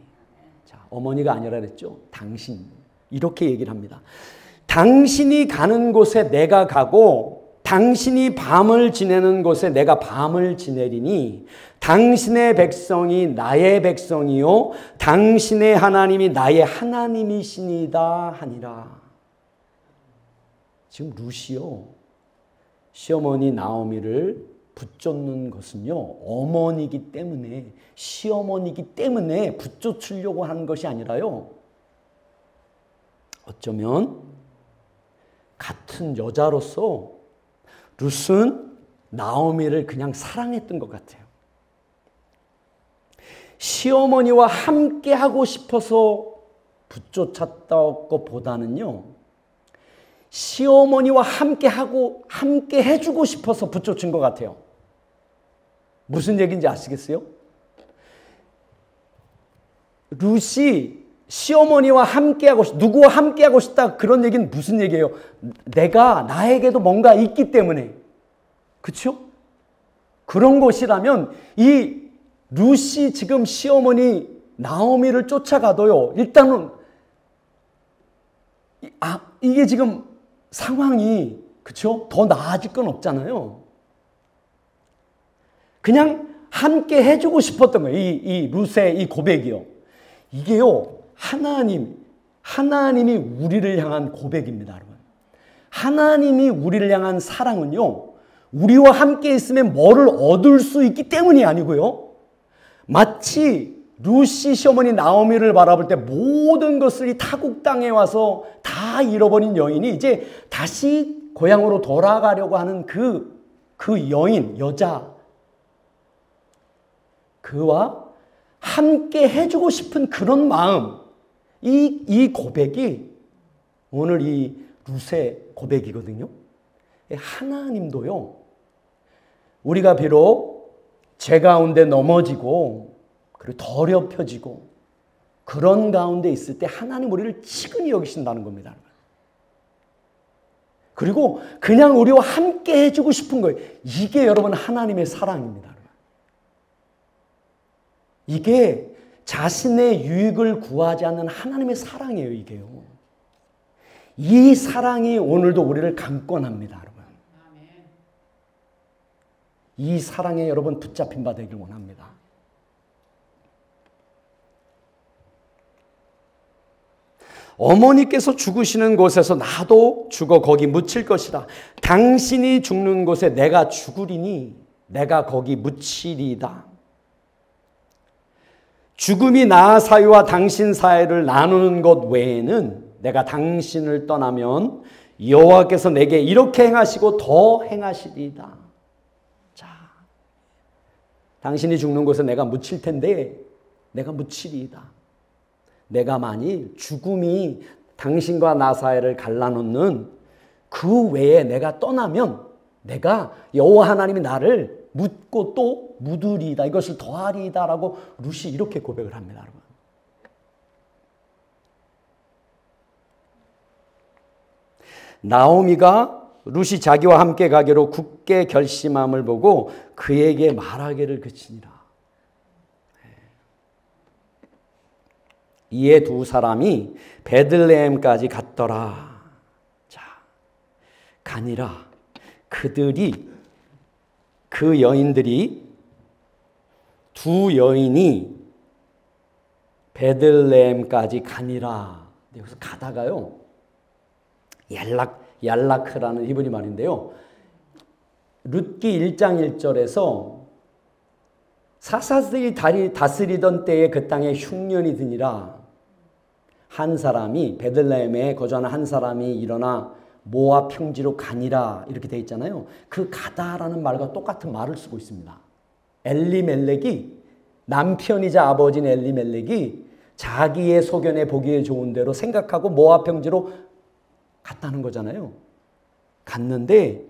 자, 어머니가 아니라 그랬죠. 당신. 이렇게 얘기를 합니다. 당신이 가는 곳에 내가 가고 당신이 밤을 지내는 곳에 내가 밤을 지내리니 당신의 백성이 나의 백성이요 당신의 하나님이 나의 하나님이시니다 하니라. 지금 룻이요 시어머니 나오미를 붙쫓는 것은요 어머니이기 때문에 시어머니이기 때문에 붙쫓으려고 하는 것이 아니라요 어쩌면 같은 여자로서 룻은 나오미를 그냥 사랑했던 것 같아요. 시어머니와 함께 하고 싶어서 붙쫓았다고 보다는요. 시어머니와 함께 해주고 싶어서 붙쫓은 것 같아요. 무슨 얘기인지 아시겠어요? 룻이 시어머니와 함께하고 누구와 함께하고 싶다 그런 얘기는 무슨 얘기예요? 나에게도 뭔가 있기 때문에 그렇죠? 그런 것이라면 이 룻이 지금 시어머니 나오미를 쫓아가도요 일단은 이게 지금 상황이 그렇죠? 더 나아질 건 없잖아요. 그냥 함께 해주고 싶었던 거예요. 이 룻의 이 고백이요. 이게요. 하나님이 우리를 향한 고백입니다, 여러분. 하나님이 우리를 향한 사랑은요, 우리와 함께 있으면 뭐를 얻을 수 있기 때문이 아니고요. 마치 룻이 시어머니 나오미를 바라볼 때 모든 것을 이 타국 땅에 와서 다 잃어버린 여인이 이제 다시 고향으로 돌아가려고 하는 그 여자, 그와 함께 해주고 싶은 그런 마음, 이 고백이 오늘 이 룻의 고백이거든요. 하나님도요, 우리가 비록 죄 가운데 넘어지고 그리고 더럽혀지고 그런 가운데 있을 때 하나님 우리를 치근히 여기신다는 겁니다. 그리고 그냥 우리와 함께 해주고 싶은 거예요. 이게 여러분 하나님의 사랑입니다. 이게 자신의 유익을 구하지 않는 하나님의 사랑이에요. 이게요. 이 사랑이 오늘도 우리를 강권합니다. 여러분. 이 사랑에 여러분 붙잡힌 바 되길 원합니다. 어머니께서 죽으시는 곳에서 나도 죽어 거기 묻힐 것이라. 당신이 죽는 곳에 내가 죽으리니 내가 거기 묻히리이다. 죽음이 나 사이와 당신 사이를 나누는 것 외에는 내가 당신을 떠나면 여호와께서 내게 이렇게 행하시고 더 행하시리이다. 자, 당신이 죽는 곳에 내가 묻힐 텐데 내가 묻히리이다. 내가 만일 죽음이 당신과 나 사이를 갈라놓는 그 외에 내가 떠나면 내가 여호와 하나님이 나를 묻고 또 묻으리이다. 이것을 더하리이다라고 룻이 이렇게 고백을 합니다. 여러분. 나오미가 룻이 자기와 함께 가기로 굳게 결심함을 보고 그에게 말하기를 그치니라. 이에 두 사람이 베들레헴까지 갔더라. 자, 가니라. 그 여인들이 두 여인이 베들레헴까지 가니라. 여기서 가다가요. 얄라크라는 히브리 말인데요. 룻기 1장 1절에서 사사들이 다스리던 때에 그 땅에 흉년이 드니라. 한 사람이 베들레헴에 거주하는 한 사람이 일어나 모압 평지로 가니라 이렇게 되어 있잖아요. 그 가다라는 말과 똑같은 말을 쓰고 있습니다. 엘리멜렉이 남편이자 아버지인 엘리멜렉이 자기의 소견에 보기에 좋은 대로 생각하고 모압 평지로 갔다는 거잖아요. 갔는데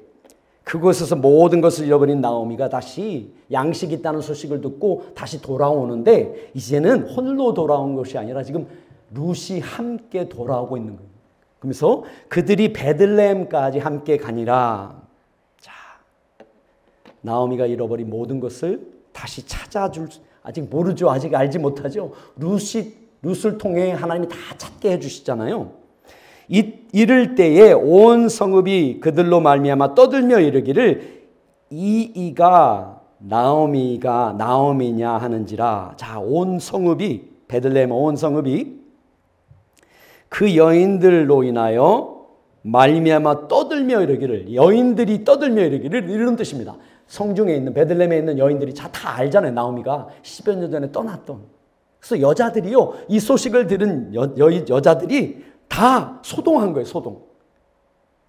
그곳에서 모든 것을 잃어버린 나오미가 다시 양식이 있다는 소식을 듣고 다시 돌아오는데 이제는 홀로 돌아온 것이 아니라 지금 룻이 함께 돌아오고 있는 거예요. 그러면서 그들이 베들레헴까지 함께 가니라. 자, 나오미가 잃어버린 모든 것을 다시 찾아줄 아직 모르죠. 아직 알지 못하죠. 룻을 통해 하나님이 다 찾게 해주시잖아요. 이를 때에 온 성읍이 그들로 말미암아 떠들며 이르기를 이가 나오미냐 하는지라. 자, 온 성읍이 베들레헴 온 성읍이 그 여인들로 인하여 말미암아 떠들며 이르기를. 여인들이 떠들며 이르기를 이런 뜻입니다. 성중에 있는 베들레헴에 있는 여인들이 다 알잖아요. 나오미가 10여 년 전에 떠났던. 그래서 여자들이요, 이 소식을 들은 여자들이 다 소동한 거예요. 소동.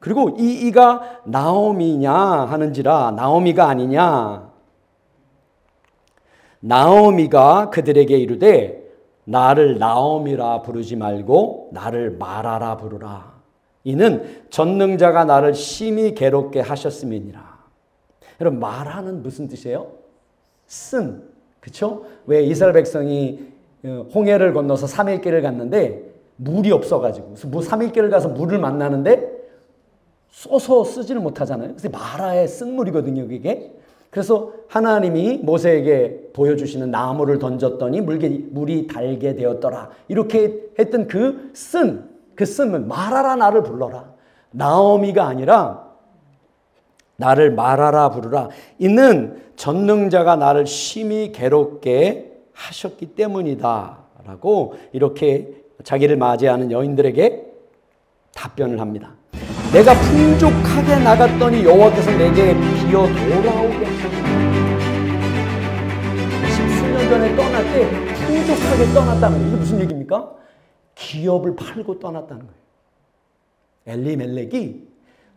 그리고 이가 나오미냐 하는지라. 나오미가 아니냐. 나오미가 그들에게 이르되 나를 나오미라 부르지 말고 나를 마라라 부르라. 이는 전능자가 나를 심히 괴롭게 하셨음이니라. 여러분, 마라는 무슨 뜻이에요? 쓴. 그렇죠? 왜 이스라엘 백성이 홍해를 건너서 3일길을 갔는데 물이 없어가지고 3일길을 가서 물을 만나는데 써서 쓰지를 못하잖아요. 그래서 마라의 쓴물이거든요, 그게. 그래서 하나님이 모세에게 보여주시는 나무를 던졌더니 물이 달게 되었더라. 이렇게 했던 그 쓴물, 말하라 나를 불러라. 나오미가 아니라 나를 말하라 부르라. 이는 전능자가 나를 심히 괴롭게 하셨기 때문이다. 라고 이렇게 자기를 맞이하는 여인들에게 답변을 합니다. 내가 풍족하게 나갔더니 여호와께서 내게 비어 돌아오게 하셨다. 10수년 전에 떠날 때 풍족하게 떠났다는 거예요. 이게 무슨 얘기입니까? 기업을 팔고 떠났다는 거예요. 엘리멜렉이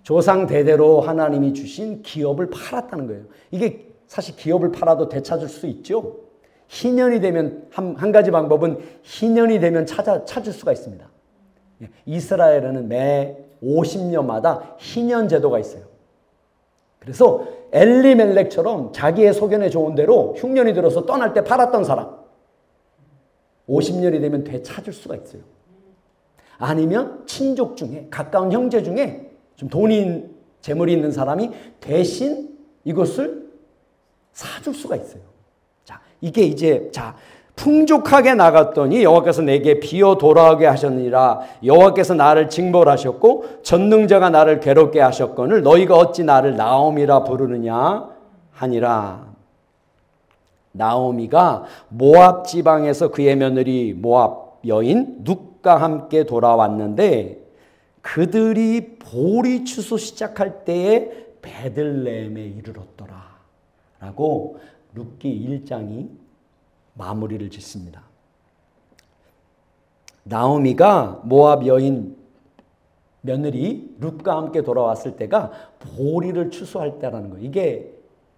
조상 대대로 하나님이 주신 기업을 팔았다는 거예요. 이게 사실 기업을 팔아도 되찾을 수 있죠. 희년이 되면 한 가지 방법은 희년이 되면 찾을 수가 있습니다. 이스라엘에는 매 50년마다 희년 제도가 있어요. 그래서 엘리멜렉처럼 자기의 소견에 좋은 대로 흉년이 들어서 떠날 때 팔았던 사람 50년이 되면 되찾을 수가 있어요. 아니면 친족 중에 가까운 형제 중에 좀 돈이 재물이 있는 사람이 대신 이것을 사줄 수가 있어요. 자, 이게 이제 풍족하게 나갔더니 여호와께서 내게 비어 돌아오게 하셨느니라. 여호와께서 나를 징벌하셨고 전능자가 나를 괴롭게 하셨거늘 너희가 어찌 나를 나오미라 부르느냐 하니라. 나오미가 모압 지방에서 그의 며느리 모압 여인 룻과 함께 돌아왔는데 그들이 보리 추수 시작할 때에 베들레헴에 이르렀더라 라고 룻기 1장이 마무리를 짓습니다. 나오미가 모압 여인 며느리 룻과 함께 돌아왔을 때가 보리를 추수할 때라는 거예요. 이게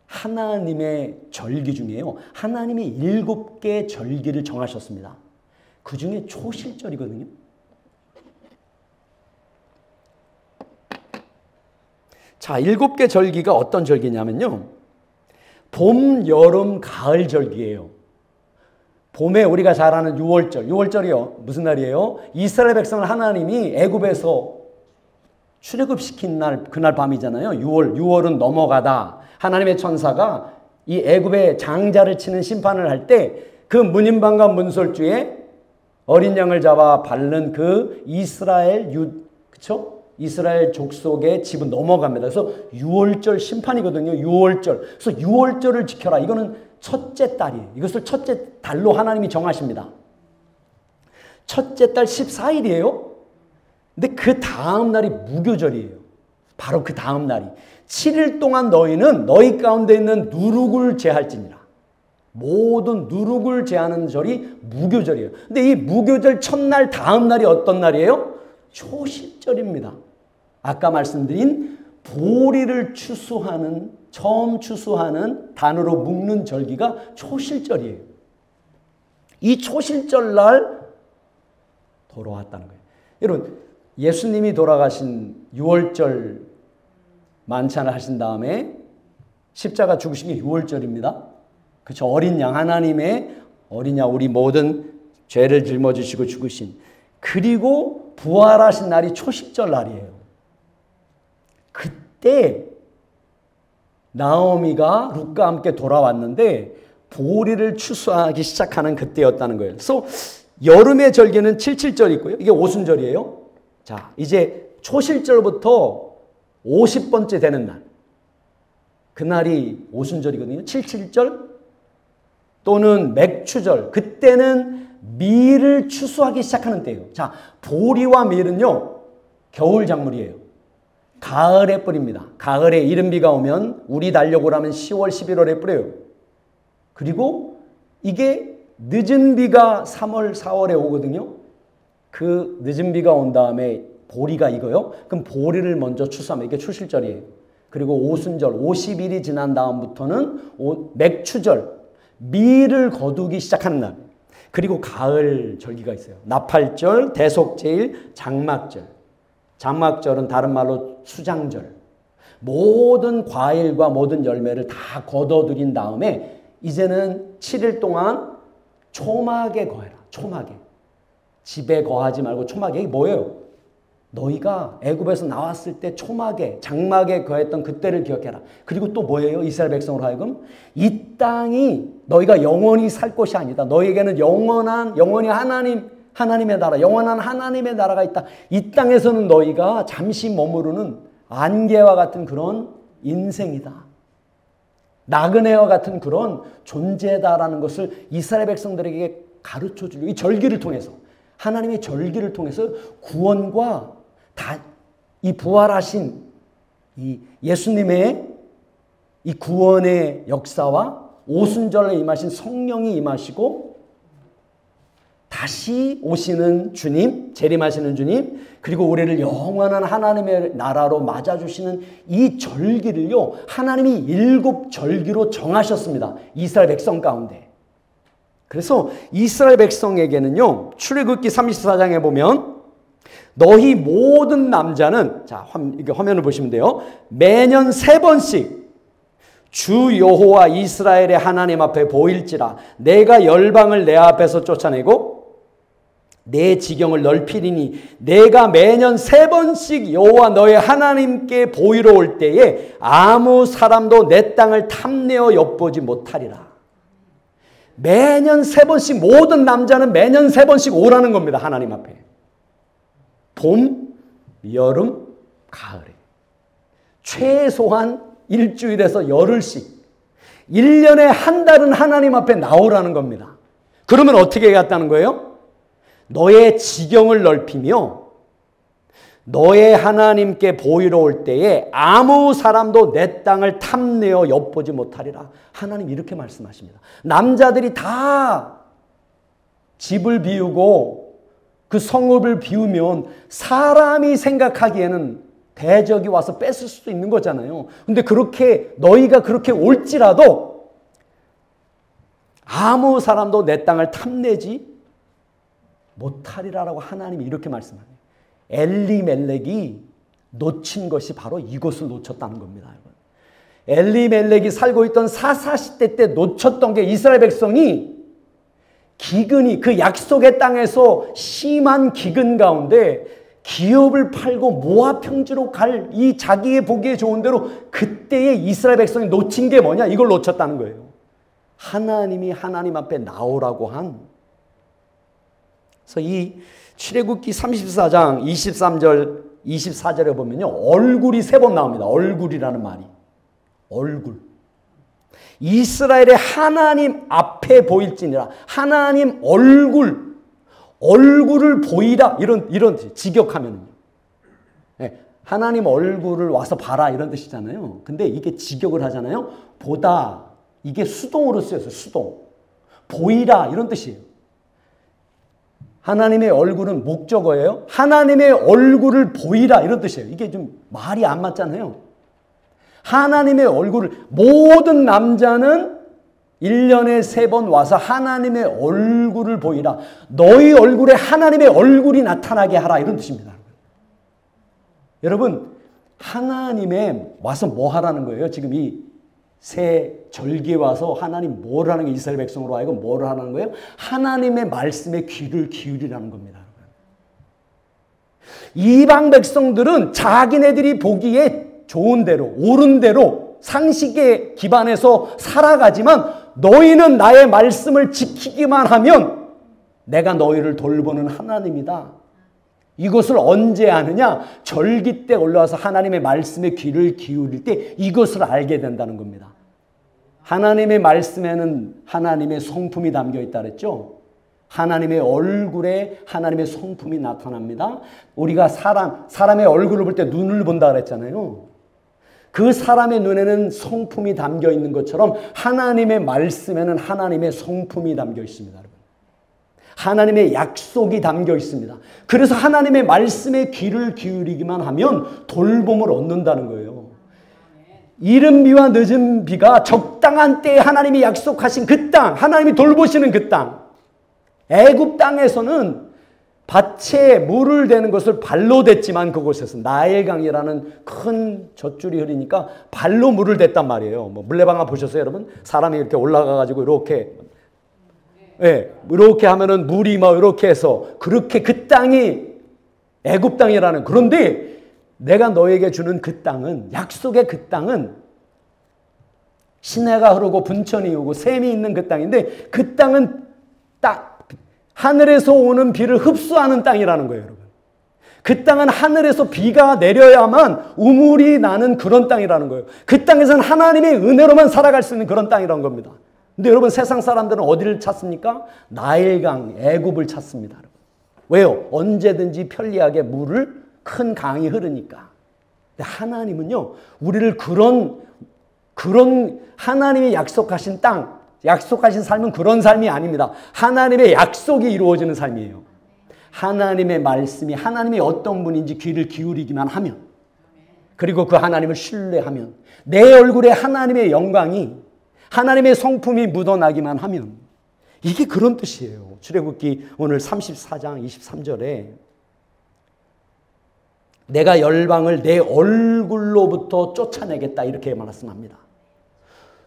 하나님의 절기 중에요. 하나님이 7개의 절기를 정하셨습니다. 그 중에 초실절이거든요. 자, 7개 절기가 어떤 절기냐면요. 봄, 여름, 가을 절기예요. 봄에 우리가 잘 아는 6월절. 6월절이요. 무슨 날이에요? 이스라엘 백성을 하나님이 애굽에서 출애굽시킨 날, 그날 밤이잖아요. 6월은 넘어가다. 하나님의 천사가 이 애굽의 장자를 치는 심판을 할 때 그 문인방과 문설주에 어린 양을 잡아 바른 그 이스라엘 그쵸? 이스라엘 족속의 집은 넘어갑니다. 그래서 6월절 심판이거든요. 6월절. 그래서 6월절을 지켜라. 이거는 첫째 달이에요. 이것을 첫째 달로 하나님이 정하십니다. 첫째 달 14일이에요. 근데 그 다음 날이 무교절이에요. 바로 그 다음 날이 7일 동안 너희는 너희 가운데 있는 누룩을 제할지니라. 모든 누룩을 제하는 절이 무교절이에요. 근데 이 무교절 첫날 다음 날이 어떤 날이에요? 초실절입니다. 아까 말씀드린 보리를 추수하는 처음 추수하는 단으로 묶는 절기가 초실절이에요. 이 초실절 날 돌아왔다는 거예요. 여러분 예수님이 돌아가신 6월절 만찬을 하신 다음에 십자가 죽으신 게 6월절입니다. 그렇죠. 어린 양 하나님의 어린 양 우리 모든 죄를 짊어지시고 죽으신 그리고 부활하신 날이 초실절 날이에요. 그때 나오미가 룻과 함께 돌아왔는데 보리를 추수하기 시작하는 그때였다는 거예요. 그래서 여름의 절기는 77절이 있고요. 이게 오순절이에요. 자, 이제 초실절부터 50번째 되는 날. 그날이 오순절이거든요. 77절 또는 맥추절. 그때는 밀을 추수하기 시작하는 때예요. 자, 보리와 밀은요. 겨울 작물이에요. 가을에 뿌립니다. 가을에 이른 비가 오면 우리 달력으로 하면 10월, 11월에 뿌려요. 그리고 이게 늦은 비가 3월, 4월에 오거든요. 그 늦은 비가 온 다음에 보리가 익어요. 그럼 보리를 먼저 추수하면 이게 초실절이에요. 그리고 오순절 50일이 지난 다음부터는 맥추절 밀을 거두기 시작하는 날. 그리고 가을 절기가 있어요. 나팔절, 대속제일, 장막절. 장막절은 다른 말로 수장절. 모든 과일과 모든 열매를 다 거둬들인 다음에 이제는 7일 동안 초막에 거해라. 초막에. 집에 거하지 말고 초막에. 이게 뭐예요? 너희가 애굽에서 나왔을 때 초막에 장막에 거했던 그때를 기억해라. 그리고 또 뭐예요? 이스라엘 백성으로 하여금 이 땅이 너희가 영원히 살 곳이 아니다. 너희에게는 영원히 하나님의 나라, 영원한 하나님의 나라가 있다. 이 땅에서는 너희가 잠시 머무르는 안개와 같은 그런 인생이다. 나그네와 같은 그런 존재다라는 것을 이스라엘 백성들에게 가르쳐 주려고 이 절기를 통해서 하나님의 절기를 통해서 구원과 이 부활하신 이 예수님의 이 구원의 역사와 오순절에 임하신 성령이 임하시고 다시 오시는 주님, 재림하시는 주님, 그리고 우리를 영원한 하나님의 나라로 맞아주시는 이 절기를요, 하나님이 7절기로 정하셨습니다. 이스라엘 백성 가운데. 그래서 이스라엘 백성에게는요, 출애굽기 34장에 보면 너희 모든 남자는, 자, 이게 화면을 보시면 돼요. 매년 3번씩 주 여호와 이스라엘의 하나님 앞에 보일지라 내가 열방을 내 앞에서 쫓아내고 내 지경을 넓히리니 내가 매년 3번씩 여호와 너의 하나님께 보이러 올 때에 아무 사람도 내 땅을 탐내어 엿보지 못하리라. 매년 3번씩, 모든 남자는 매년 3번씩 오라는 겁니다. 하나님 앞에. 봄, 여름, 가을에. 최소한 일주일에서 열흘씩 1년에 한 달은 하나님 앞에 나오라는 겁니다. 그러면 어떻게 해야겠다는 거예요? 너의 지경을 넓히며 너의 하나님께 보이러 올 때에 아무 사람도 내 땅을 탐내어 엿보지 못하리라. 하나님 이렇게 말씀하십니다. 남자들이 다 집을 비우고 그 성읍을 비우면 사람이 생각하기에는 대적이 와서 뺏을 수도 있는 거잖아요. 근데 그렇게 너희가 그렇게 올지라도 아무 사람도 내 땅을 탐내지 못하리라라고 하나님이 이렇게 말씀합니다. 엘리멜렉이 놓친 것이 바로 이것을 놓쳤다는 겁니다. 엘리멜렉이 살고 있던 사사시대 때 놓쳤던 게 이스라엘 백성이 기근이, 그 약속의 땅에서 심한 기근 가운데 기업을 팔고 모압 평지로 갈 이 자기의 보기에 좋은 대로 그때의 이스라엘 백성이 놓친 게 뭐냐? 이걸 놓쳤다는 거예요. 하나님이 하나님 앞에 나오라고 한. 그래서 이 출애굽기 34장 23절 24절에 보면요, 얼굴이 3번 나옵니다. 얼굴이라는 말이. 얼굴. 이스라엘의 하나님 앞에 보일지니라. 하나님 얼굴을 보이라. 이런 직역하면요. 네, 하나님 얼굴을 와서 봐라 이런 뜻이잖아요. 근데 이게 직역을 하잖아요. 보다, 이게 수동으로 쓰여서 수동. 보이라 이런 뜻이에요. 하나님의 얼굴은 목적어예요. 하나님의 얼굴을 보이라 이런 뜻이에요. 이게 좀 말이 안 맞잖아요. 하나님의 얼굴을, 모든 남자는 1년에 3번 와서 하나님의 얼굴을 보이라. 너희 얼굴에 하나님의 얼굴이 나타나게 하라 이런 뜻입니다. 여러분, 하나님의 와서 뭐 하라는 거예요? 지금 이 새 절기에 와서 하나님 뭘 하는 게, 이스라엘 백성으로 하여금 뭘 하는 거예요? 하나님의 말씀에 귀를 기울이라는 겁니다. 이방 백성들은 자기네들이 보기에 좋은 대로, 옳은 대로 상식에 기반해서 살아가지만 너희는 나의 말씀을 지키기만 하면 내가 너희를 돌보는 하나님이다. 이것을 언제 아느냐? 절기 때 올라와서 하나님의 말씀에 귀를 기울일 때 이것을 알게 된다는 겁니다. 하나님의 말씀에는 하나님의 성품이 담겨 있다 그랬죠? 하나님의 얼굴에 하나님의 성품이 나타납니다. 우리가 사람의 얼굴을 볼 때 눈을 본다 그랬잖아요. 그 사람의 눈에는 성품이 담겨 있는 것처럼 하나님의 말씀에는 하나님의 성품이 담겨 있습니다. 하나님의 약속이 담겨 있습니다. 그래서 하나님의 말씀에 귀를 기울이기만 하면 돌봄을 얻는다는 거예요. 이른 비와 늦은 비가 적당한 때에 하나님이 약속하신 그 땅, 하나님이 돌보시는 그 땅. 애굽 땅에서는 밭에 물을 대는 것을 발로 댔지만 그곳에서 나일강이라는 큰 젖줄이 흐르니까 발로 물을 댔단 말이에요. 뭐 물레방아 보셨어요, 여러분? 사람이 이렇게 올라가가지고 이렇게, 예, 이렇게 하면은 물이 막 이렇게 해서 그렇게 그 땅이 애굽 땅이라는. 그런데 내가 너에게 주는 그 땅은, 약속의 그 땅은 시내가 흐르고 분천이 오고 샘이 있는 그 땅인데 그 땅은 하늘에서 오는 비를 흡수하는 땅이라는 거예요, 여러분. 그 땅은 하늘에서 비가 내려야만 우물이 나는 그런 땅이라는 거예요. 그 땅에서는 하나님의 은혜로만 살아갈 수 있는 그런 땅이라는 겁니다. 근데 여러분, 세상 사람들은 어디를 찾습니까? 나일강, 애굽을 찾습니다. 왜요? 언제든지 편리하게 물을, 큰 강이 흐르니까. 근데 하나님은요, 우리를 그런 하나님이 약속하신 땅, 약속하신 삶은 그런 삶이 아닙니다. 하나님의 약속이 이루어지는 삶이에요. 하나님의 말씀이, 하나님이 어떤 분인지 귀를 기울이기만 하면, 그리고 그 하나님을 신뢰하면, 내 얼굴에 하나님의 영광이, 하나님의 성품이 묻어나기만 하면, 이게 그런 뜻이에요. 출애굽기 오늘 34장 23절에 내가 열방을 내 얼굴로부터 쫓아내겠다 이렇게 말씀합니다.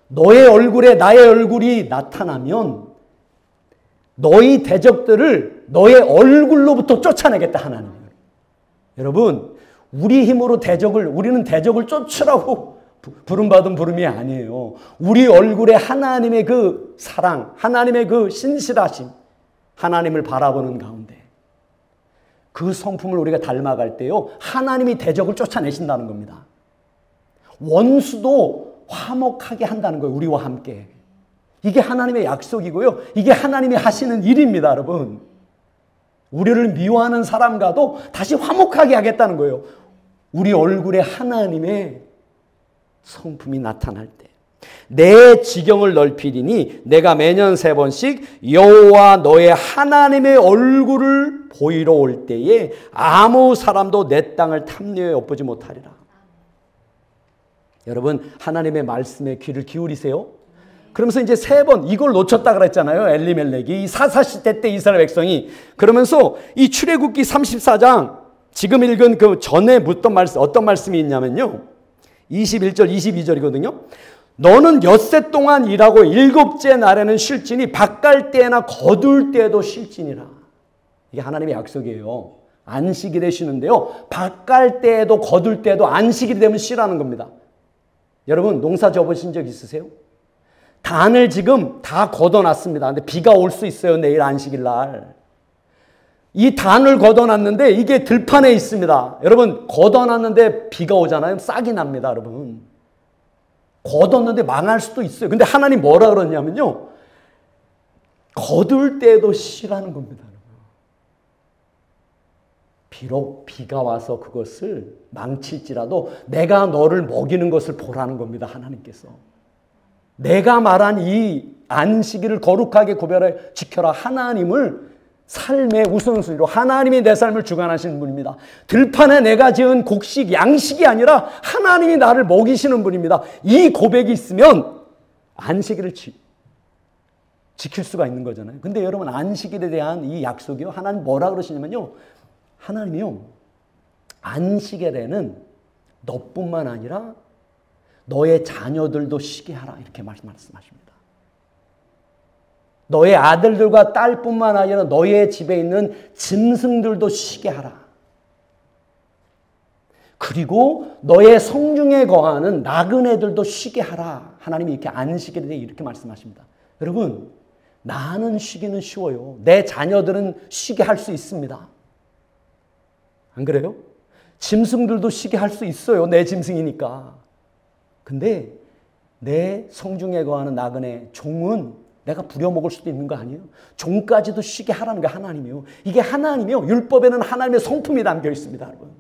너의 얼굴에 나의 얼굴이 나타나면 너희 대적들을 너의 얼굴로부터 쫓아내겠다 하나님. 여러분 우리 힘으로 우리는 대적을 쫓으라고 부름받은 부름이 아니에요. 우리 얼굴에 하나님의 그 사랑, 하나님의 그 신실하심, 하나님을 바라보는 가운데 그 성품을 우리가 닮아갈 때요, 하나님이 대적을 쫓아내신다는 겁니다. 원수도 화목하게 한다는 거예요. 우리와 함께. 이게 하나님의 약속이고요. 이게 하나님이 하시는 일입니다, 여러분. 우리를 미워하는 사람과도 다시 화목하게 하겠다는 거예요. 우리 얼굴에 하나님의 성품이 나타날 때. 내 지경을 넓히리니 내가 매년 3번씩 여호와 너의 하나님의 얼굴을 보이러 올 때에 아무 사람도 내 땅을 탐내어 엿보지 못하리라. 여러분 하나님의 말씀에 귀를 기울이세요. 그러면서 이제 3번 이걸 놓쳤다 그랬잖아요. 엘리멜렉이 사사시대 때 이스라엘 백성이. 그러면서 이 출애굽기 34장 지금 읽은 그 전에 묻던 말씀, 어떤 말씀이 있냐면요, 21절 22절이거든요. 너는 엿새 동안 일하고 7째 날에는 쉴지니 밭갈 때나 거둘 때도 쉴지니라. 이게 하나님의 약속이에요. 안식일에 쉬는데요, 밭갈 때에도 거둘 때도 안식일이 되면 쉬라는 겁니다. 여러분 농사 져보신 적 있으세요? 단을 지금 다 걷어놨습니다. 근데 비가 올 수 있어요. 내일 안식일 날. 이 단을 걷어놨는데 이게 들판에 있습니다. 여러분 걷어놨는데 비가 오잖아요. 싹이 납니다. 여러분. 걷었는데 망할 수도 있어요. 근데 하나님 뭐라 그러냐면요, 거둘 때도 쉬라는 겁니다. 비록 비가 와서 그것을 망칠지라도 내가 너를 먹이는 것을 보라는 겁니다. 하나님께서. 내가 말한 이 안식일을 거룩하게 구별해 지켜라. 하나님을 삶의 우선순위로 하나님이 내 삶을 주관하시는 분입니다. 들판에 내가 지은 곡식, 양식이 아니라 하나님이 나를 먹이시는 분입니다. 이 고백이 있으면 안식일을 지킬 수가 있는 거잖아요. 근데 여러분 안식일에 대한 이 약속이요, 하나님 뭐라 그러시냐면요, 하나님이요 안식일에는 너뿐만 아니라 너의 자녀들도 쉬게 하라 이렇게 말씀하십니다. 너의 아들들과 딸뿐만 아니라 너의 집에 있는 짐승들도 쉬게 하라. 그리고 너의 성중에 거하는 나그네들도 쉬게 하라. 하나님이 이렇게 안식일에 대해 이렇게 말씀하십니다. 여러분 나는 쉬기는 쉬워요. 내 자녀들은 쉬게 할 수 있습니다. 안 그래요? 짐승들도 쉬게 할 수 있어요. 내 짐승이니까. 근데 내 성중에 거하는 나그네 종은 내가 부려먹을 수도 있는 거 아니에요? 종까지도 쉬게 하라는 게 하나님이요. 이게 하나님이요. 율법에는 하나님의 성품이 담겨 있습니다, 여러분.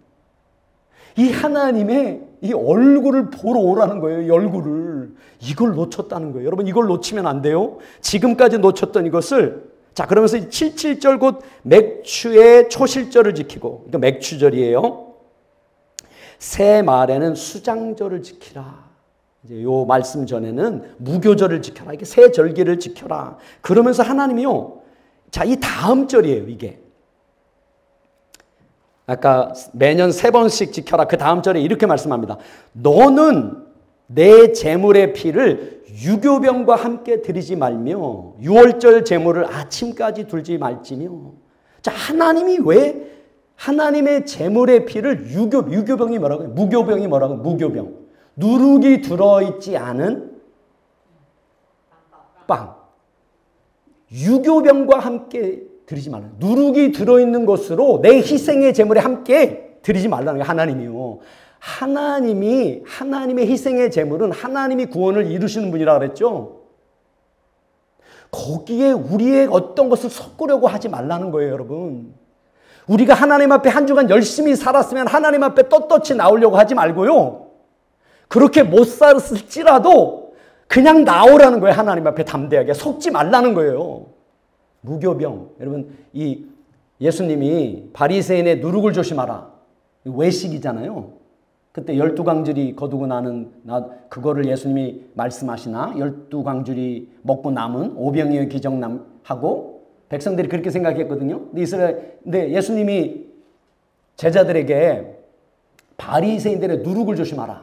이 하나님의 이 얼굴을 보러 오라는 거예요. 이 얼굴을. 이걸 놓쳤다는 거예요. 여러분 이걸 놓치면 안 돼요. 지금까지 놓쳤던 이것을, 자 그러면서 77절 곧 맥추의 초실절을 지키고, 그러니까 맥추절이에요. 새 말에는 수장절을 지키라. 이제 요 말씀 전에는 무교절을 지켜라. 이게 새 절기를 지켜라. 그러면서 하나님이요, 자 이 다음 절이에요. 이게 아까 매년 3번씩 지켜라. 그 다음 절에 이렇게 말씀합니다. 너는 내 제물의 피를 유교병과 함께 드리지 말며 유월절 제물을 아침까지 둘지 말지며. 자 하나님이 왜 하나님의 제물의 피를 유교병이 뭐라고요? 무교병이 뭐라고요? 무교병. 누룩이 들어있지 않은 빵. 유교병과 함께 드리지 말라. 누룩이 들어있는 것으로 내 희생의 제물에 함께 드리지 말라는 게 하나님이요. 하나님이, 하나님의 희생의 제물은 하나님이 구원을 이루시는 분이라 그랬죠. 거기에 우리의 어떤 것을 섞으려고 하지 말라는 거예요, 여러분. 우리가 하나님 앞에 한 주간 열심히 살았으면 하나님 앞에 떳떳이 나오려고 하지 말고요. 그렇게 못 살았을지라도 그냥 나오라는 거예요. 하나님 앞에 담대하게. 속지 말라는 거예요. 무교병. 여러분 이 예수님이 바리새인의 누룩을 조심하라. 외식이잖아요. 그때 12광주리 거두고 나는 그거를 예수님이 말씀하시나? 12광주리 먹고 남은 오병이어 기정하고 백성들이 그렇게 생각했거든요. 근데 예수님이 제자들에게 바리새인들의 누룩을 조심하라.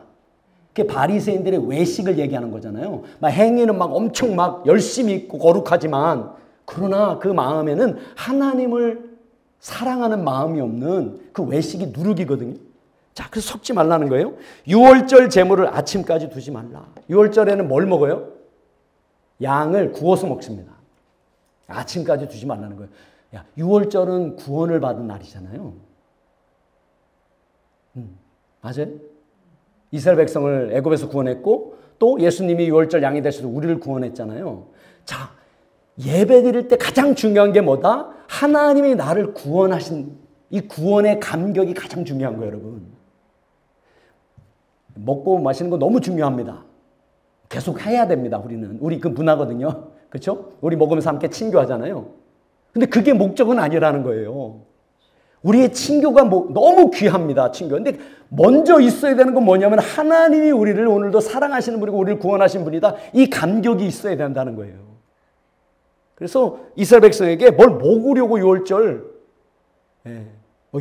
그게 바리새인들의 외식을 얘기하는 거잖아요. 막 행위는 막 엄청 막 열심히 있고 거룩하지만 그러나 그 마음에는 하나님을 사랑하는 마음이 없는 그 외식이 누룩이거든요. 자, 그래서 섞지 말라는 거예요. 유월절 제물을 아침까지 두지 말라. 유월절에는 뭘 먹어요? 양을 구워서 먹습니다. 아침까지 두지 말라는 거예요. 야, 유월절은 구원을 받은 날이잖아요. 맞아요? 이스라엘 백성을 애굽에서 구원했고 또 예수님이 유월절 양이 되셔서 우리를 구원했잖아요. 자, 예배 드릴 때 가장 중요한 게 뭐다? 하나님이 나를 구원하신 이 구원의 감격이 가장 중요한 거예요, 여러분. 먹고 마시는 거 너무 중요합니다. 계속 해야 됩니다, 우리는. 우리 그 문화거든요. 그렇죠? 우리 먹으면서 함께 친교하잖아요. 근데 그게 목적은 아니라는 거예요. 우리의 친교가 너무 귀합니다, 친교. 근데 먼저 있어야 되는 건 뭐냐면 하나님이 우리를 오늘도 사랑하시는 분이고 우리를 구원하신 분이다. 이 감격이 있어야 된다는 거예요. 그래서 이스라엘 백성에게 뭘 먹으려고 유월절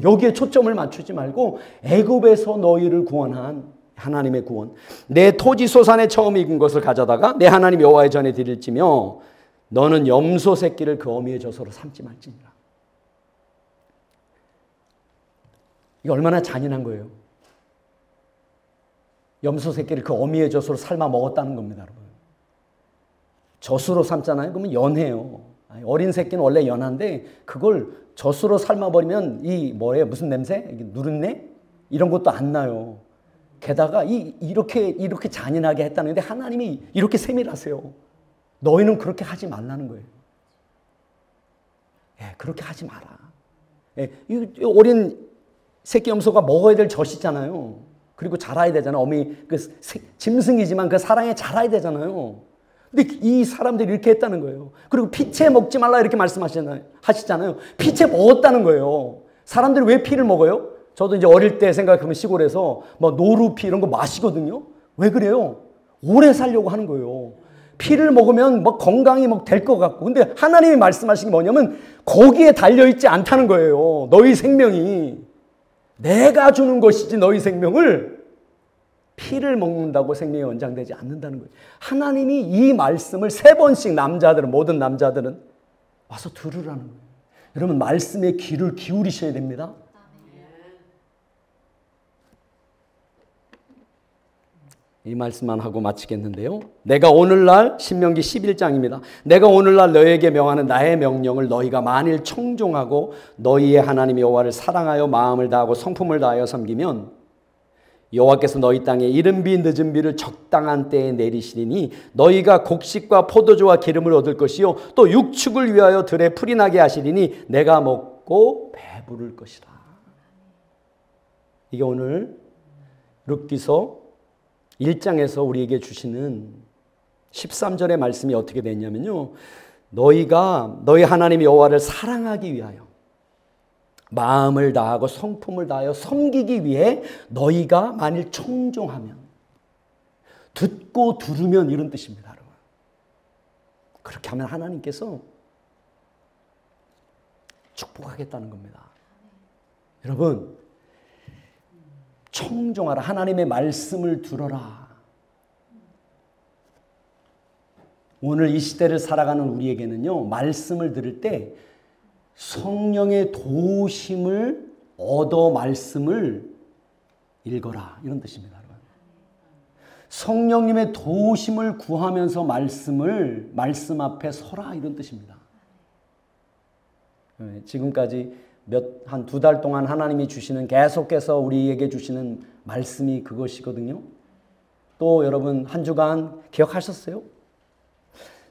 여기에 초점을 맞추지 말고 애굽에서 너희를 구원한 하나님의 구원. 내 토지 소산에 처음 익은 것을 가져다가 내 하나님 여호와의 전에 드릴지며 너는 염소 새끼를 그 어미의 젖으로 삼지 말지니라. 이게 얼마나 잔인한 거예요. 염소 새끼를 그 어미의 젖으로 삶아 먹었다는 겁니다, 여러분. 젖으로 삶잖아요. 그러면 연해요. 어린 새끼는 원래 연한데 그걸 젖으로 삶아버리면 이 뭐예요? 무슨 냄새? 누른내? 이런 것도 안 나요. 게다가 이렇게 잔인하게 했다는데 하나님이 이렇게 세밀하세요. 너희는 그렇게 하지 말라는 거예요. 그렇게 하지 마라. 이 어린 새끼 염소가 먹어야 될 젖이잖아요. 그리고 자라야 되잖아요. 어미 짐승이지만 그 사랑에 자라야 되잖아요. 근데 이 사람들이 이렇게 했다는 거예요. 그리고 피채 먹지 말라 이렇게 말씀하시잖아요. 피채 먹었다는 거예요. 사람들이 왜 피를 먹어요? 저도 이제 어릴 때 생각하면 시골에서 뭐 노루피 이런 거 마시거든요. 왜 그래요? 오래 살려고 하는 거예요. 피를 먹으면 뭐 건강이 뭐 될 것 같고. 근데 하나님이 말씀하신 게 뭐냐면 거기에 달려있지 않다는 거예요. 너희 생명이. 내가 주는 것이지 너희 생명을 피를 먹는다고 생명이 연장되지 않는다는 거예요. 하나님이 이 말씀을 3번씩 모든 남자들은 와서 들으라는 거예요. 여러분 말씀에 귀를 기울이셔야 됩니다. 이 말씀만 하고 마치겠는데요. 내가 오늘날 신명기 11장입니다. 내가 오늘날 너희에게 명하는 나의 명령을 너희가 만일 청종하고 너희의 하나님 여호와를 사랑하여 마음을 다하고 성품을 다하여 섬기면 여호와께서 너희 땅에 이른비 늦은비를 적당한 때에 내리시리니 너희가 곡식과 포도주와 기름을 얻을 것이요 또 육축을 위하여 들에 풀이 나게 하시리니 내가 먹고 배부를 것이라. 이게 오늘 룻기서 1장에서 우리에게 주시는 13절의 말씀이 어떻게 됐냐면요. 너희가 너희 하나님 여호와를 사랑하기 위하여 마음을 다하고 성품을 다하여 섬기기 위해 너희가 만일 청종하면 듣고 들으면 이런 뜻입니다. 여러분. 그렇게 하면 하나님께서 축복하겠다는 겁니다. 여러분 청종하라. 하나님의 말씀을 들어라. 오늘 이 시대를 살아가는 우리에게는요. 말씀을 들을 때 성령의 도우심을 얻어 말씀을 읽어라. 이런 뜻입니다. 여러분. 성령님의 도우심을 구하면서 말씀 앞에 서라. 이런 뜻입니다. 지금까지 한 2달 동안 하나님이 주시는 계속해서 우리에게 주시는 말씀이 그것이거든요. 또 여러분 한 주간 기억하셨어요?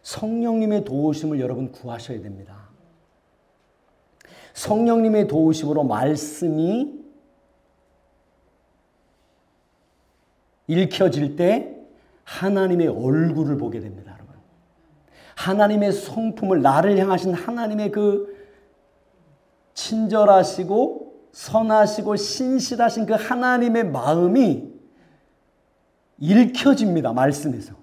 성령님의 도우심을 여러분 구하셔야 됩니다. 성령님의 도우심으로 말씀이 읽혀질 때 하나님의 얼굴을 보게 됩니다. 여러분. 하나님의 성품을 나를 향하신 하나님의 그 친절하시고 선하시고 신실하신 그 하나님의 마음이 읽혀집니다. 말씀에서.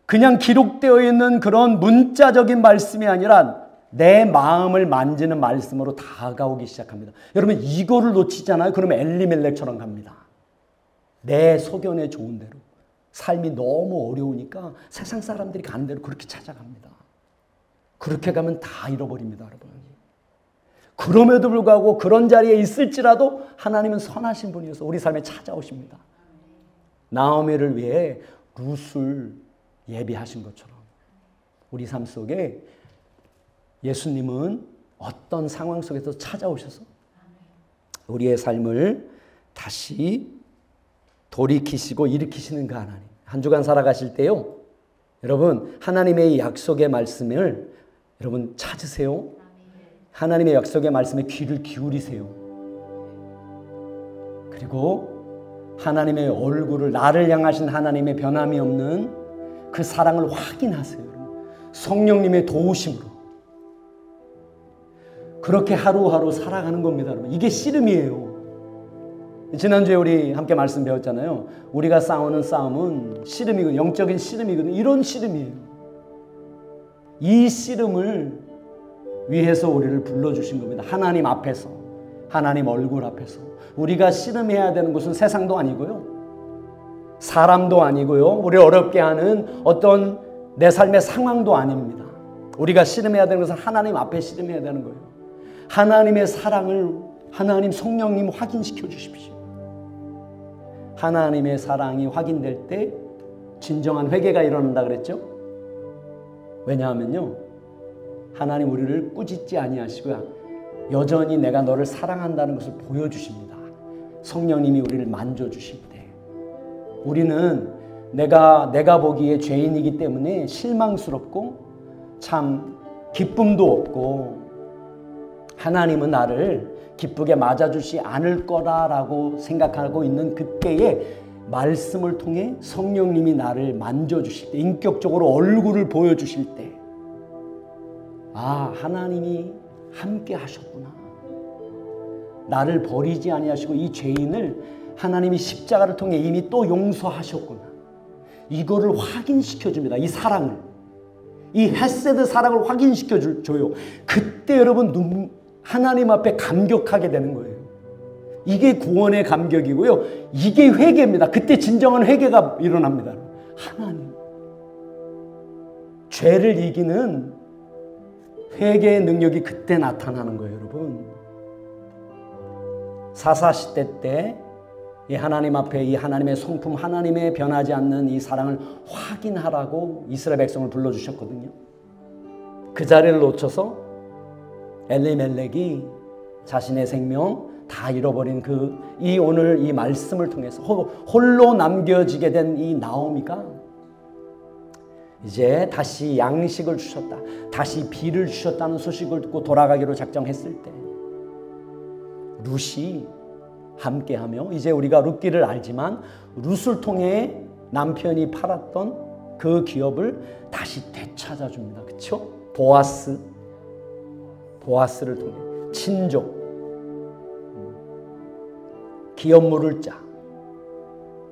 그냥 기록되어 있는 그런 문자적인 말씀이 아니라 내 마음을 만지는 말씀으로 다가오기 시작합니다. 여러분 이거를 놓치잖아요. 그러면 엘리멜렉처럼 갑니다. 내 소견에 좋은 대로. 삶이 너무 어려우니까 세상 사람들이 가는 대로 그렇게 찾아갑니다. 그렇게 가면 다 잃어버립니다, 여러분. 그럼에도 불구하고 그런 자리에 있을지라도 하나님은 선하신 분이어서 우리 삶에 찾아오십니다. 나오미를 위해 룻을 예비하신 것처럼 우리 삶 속에 예수님은 어떤 상황 속에서 찾아오셔서 우리의 삶을 다시 돌이키시고 일으키시는 그 하나님. 한 주간 살아가실 때요, 여러분 하나님의 약속의 말씀을 여러분 찾으세요. 하나님의 약속의 말씀에 귀를 기울이세요. 그리고 하나님의 얼굴을, 나를 향하신 하나님의 변함이 없는 그 사랑을 확인하세요. 성령님의 도우심으로 그렇게 하루하루 살아가는 겁니다, 여러분. 이게 씨름이에요. 지난주에 우리 함께 말씀 배웠잖아요. 우리가 싸우는 싸움은 씨름이거든요. 영적인 씨름이거든요. 이런 씨름이에요. 이 씨름을 위해서 우리를 불러주신 겁니다. 하나님 앞에서, 하나님 얼굴 앞에서. 우리가 씨름해야 되는 것은 세상도 아니고요, 사람도 아니고요, 우리를 어렵게 하는 어떤 내 삶의 상황도 아닙니다. 우리가 씨름해야 되는 것은 하나님 앞에 씨름해야 되는 거예요. 하나님의 사랑을 하나님 성령님 확인시켜 주십시오. 하나님의 사랑이 확인될 때 진정한 회개가 일어난다 그랬죠? 왜냐하면요, 하나님 우리를 꾸짖지 아니하시고요, 여전히 내가 너를 사랑한다는 것을 보여주십니다. 성령님이 우리를 만져주실 때 우리는 내가 보기에 죄인이기 때문에 실망스럽고 참 기쁨도 없고, 하나님은 나를 기쁘게 맞아주지 않을 거라고 생각하고 있는 그때에 말씀을 통해 성령님이 나를 만져주실 때, 인격적으로 얼굴을 보여주실 때, 아, 하나님이 함께 하셨구나. 나를 버리지 아니하시고 이 죄인을 하나님이 십자가를 통해 이미 또 용서하셨구나. 이거를 확인시켜줍니다. 이 사랑을, 이 헤세드 사랑을 확인시켜줘요. 그때 여러분 하나님 앞에 감격하게 되는 거예요. 이게 구원의 감격이고요, 이게 회개입니다. 그때 진정한 회개가 일어납니다. 하나님, 죄를 이기는 회개의 능력이 그때 나타나는 거예요, 여러분. 사사시대 때 이 하나님 앞에 이 하나님의 성품, 하나님의 변하지 않는 이 사랑을 확인하라고 이스라엘 백성을 불러주셨거든요. 그 자리를 놓쳐서 엘리멜렉이 자신의 생명 다 잃어버린 이 오늘 이 말씀을 통해서 홀로 남겨지게 된 이 나오미가 이제 다시 양식을 주셨다, 다시 비를 주셨다는 소식을 듣고 돌아가기로 작정했을 때 룻이 함께하며, 이제 우리가 룻기를 알지만 룻을 통해 남편이 팔았던 그 기업을 다시 되찾아줍니다. 그렇죠? 보아스를 통해 친족, 기업 물을 자.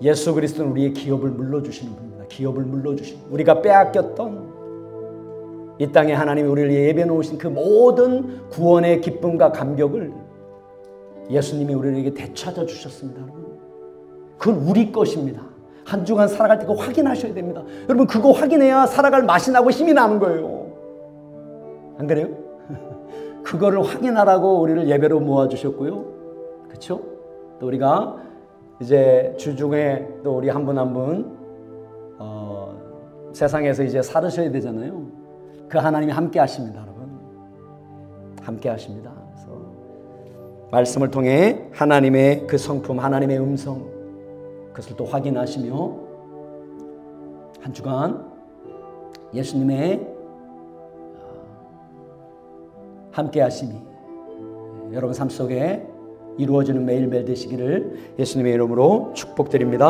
예수 그리스도는 우리의 기업을 물러주시는 분입니다. 기업을 물러주시는, 우리가 빼앗겼던 이 땅에 하나님이 우리를 예배해 놓으신 그 모든 구원의 기쁨과 감격을 예수님이 우리에게 되찾아 주셨습니다. 그건 우리 것입니다. 한 주간 살아갈 때 그거 확인하셔야 됩니다. 여러분, 그거 확인해야 살아갈 맛이 나고 힘이 나는 거예요. 안 그래요? 그거를 확인하라고 우리를 예배로 모아주셨고요. 그렇죠? 또 우리가 이제 주중에 또 우리 한 분 한 분 세상에서 이제 살으셔야 되잖아요. 그 하나님이 함께 하십니다, 여러분. 함께 하십니다. 그래서 말씀을 통해 하나님의 그 성품, 하나님의 음성, 그것을 또 확인하시며 한 주간 예수님의 함께 하심이 여러분 삶 속에 이루어지는 매일매일 되시기를 예수님의 이름으로 축복드립니다.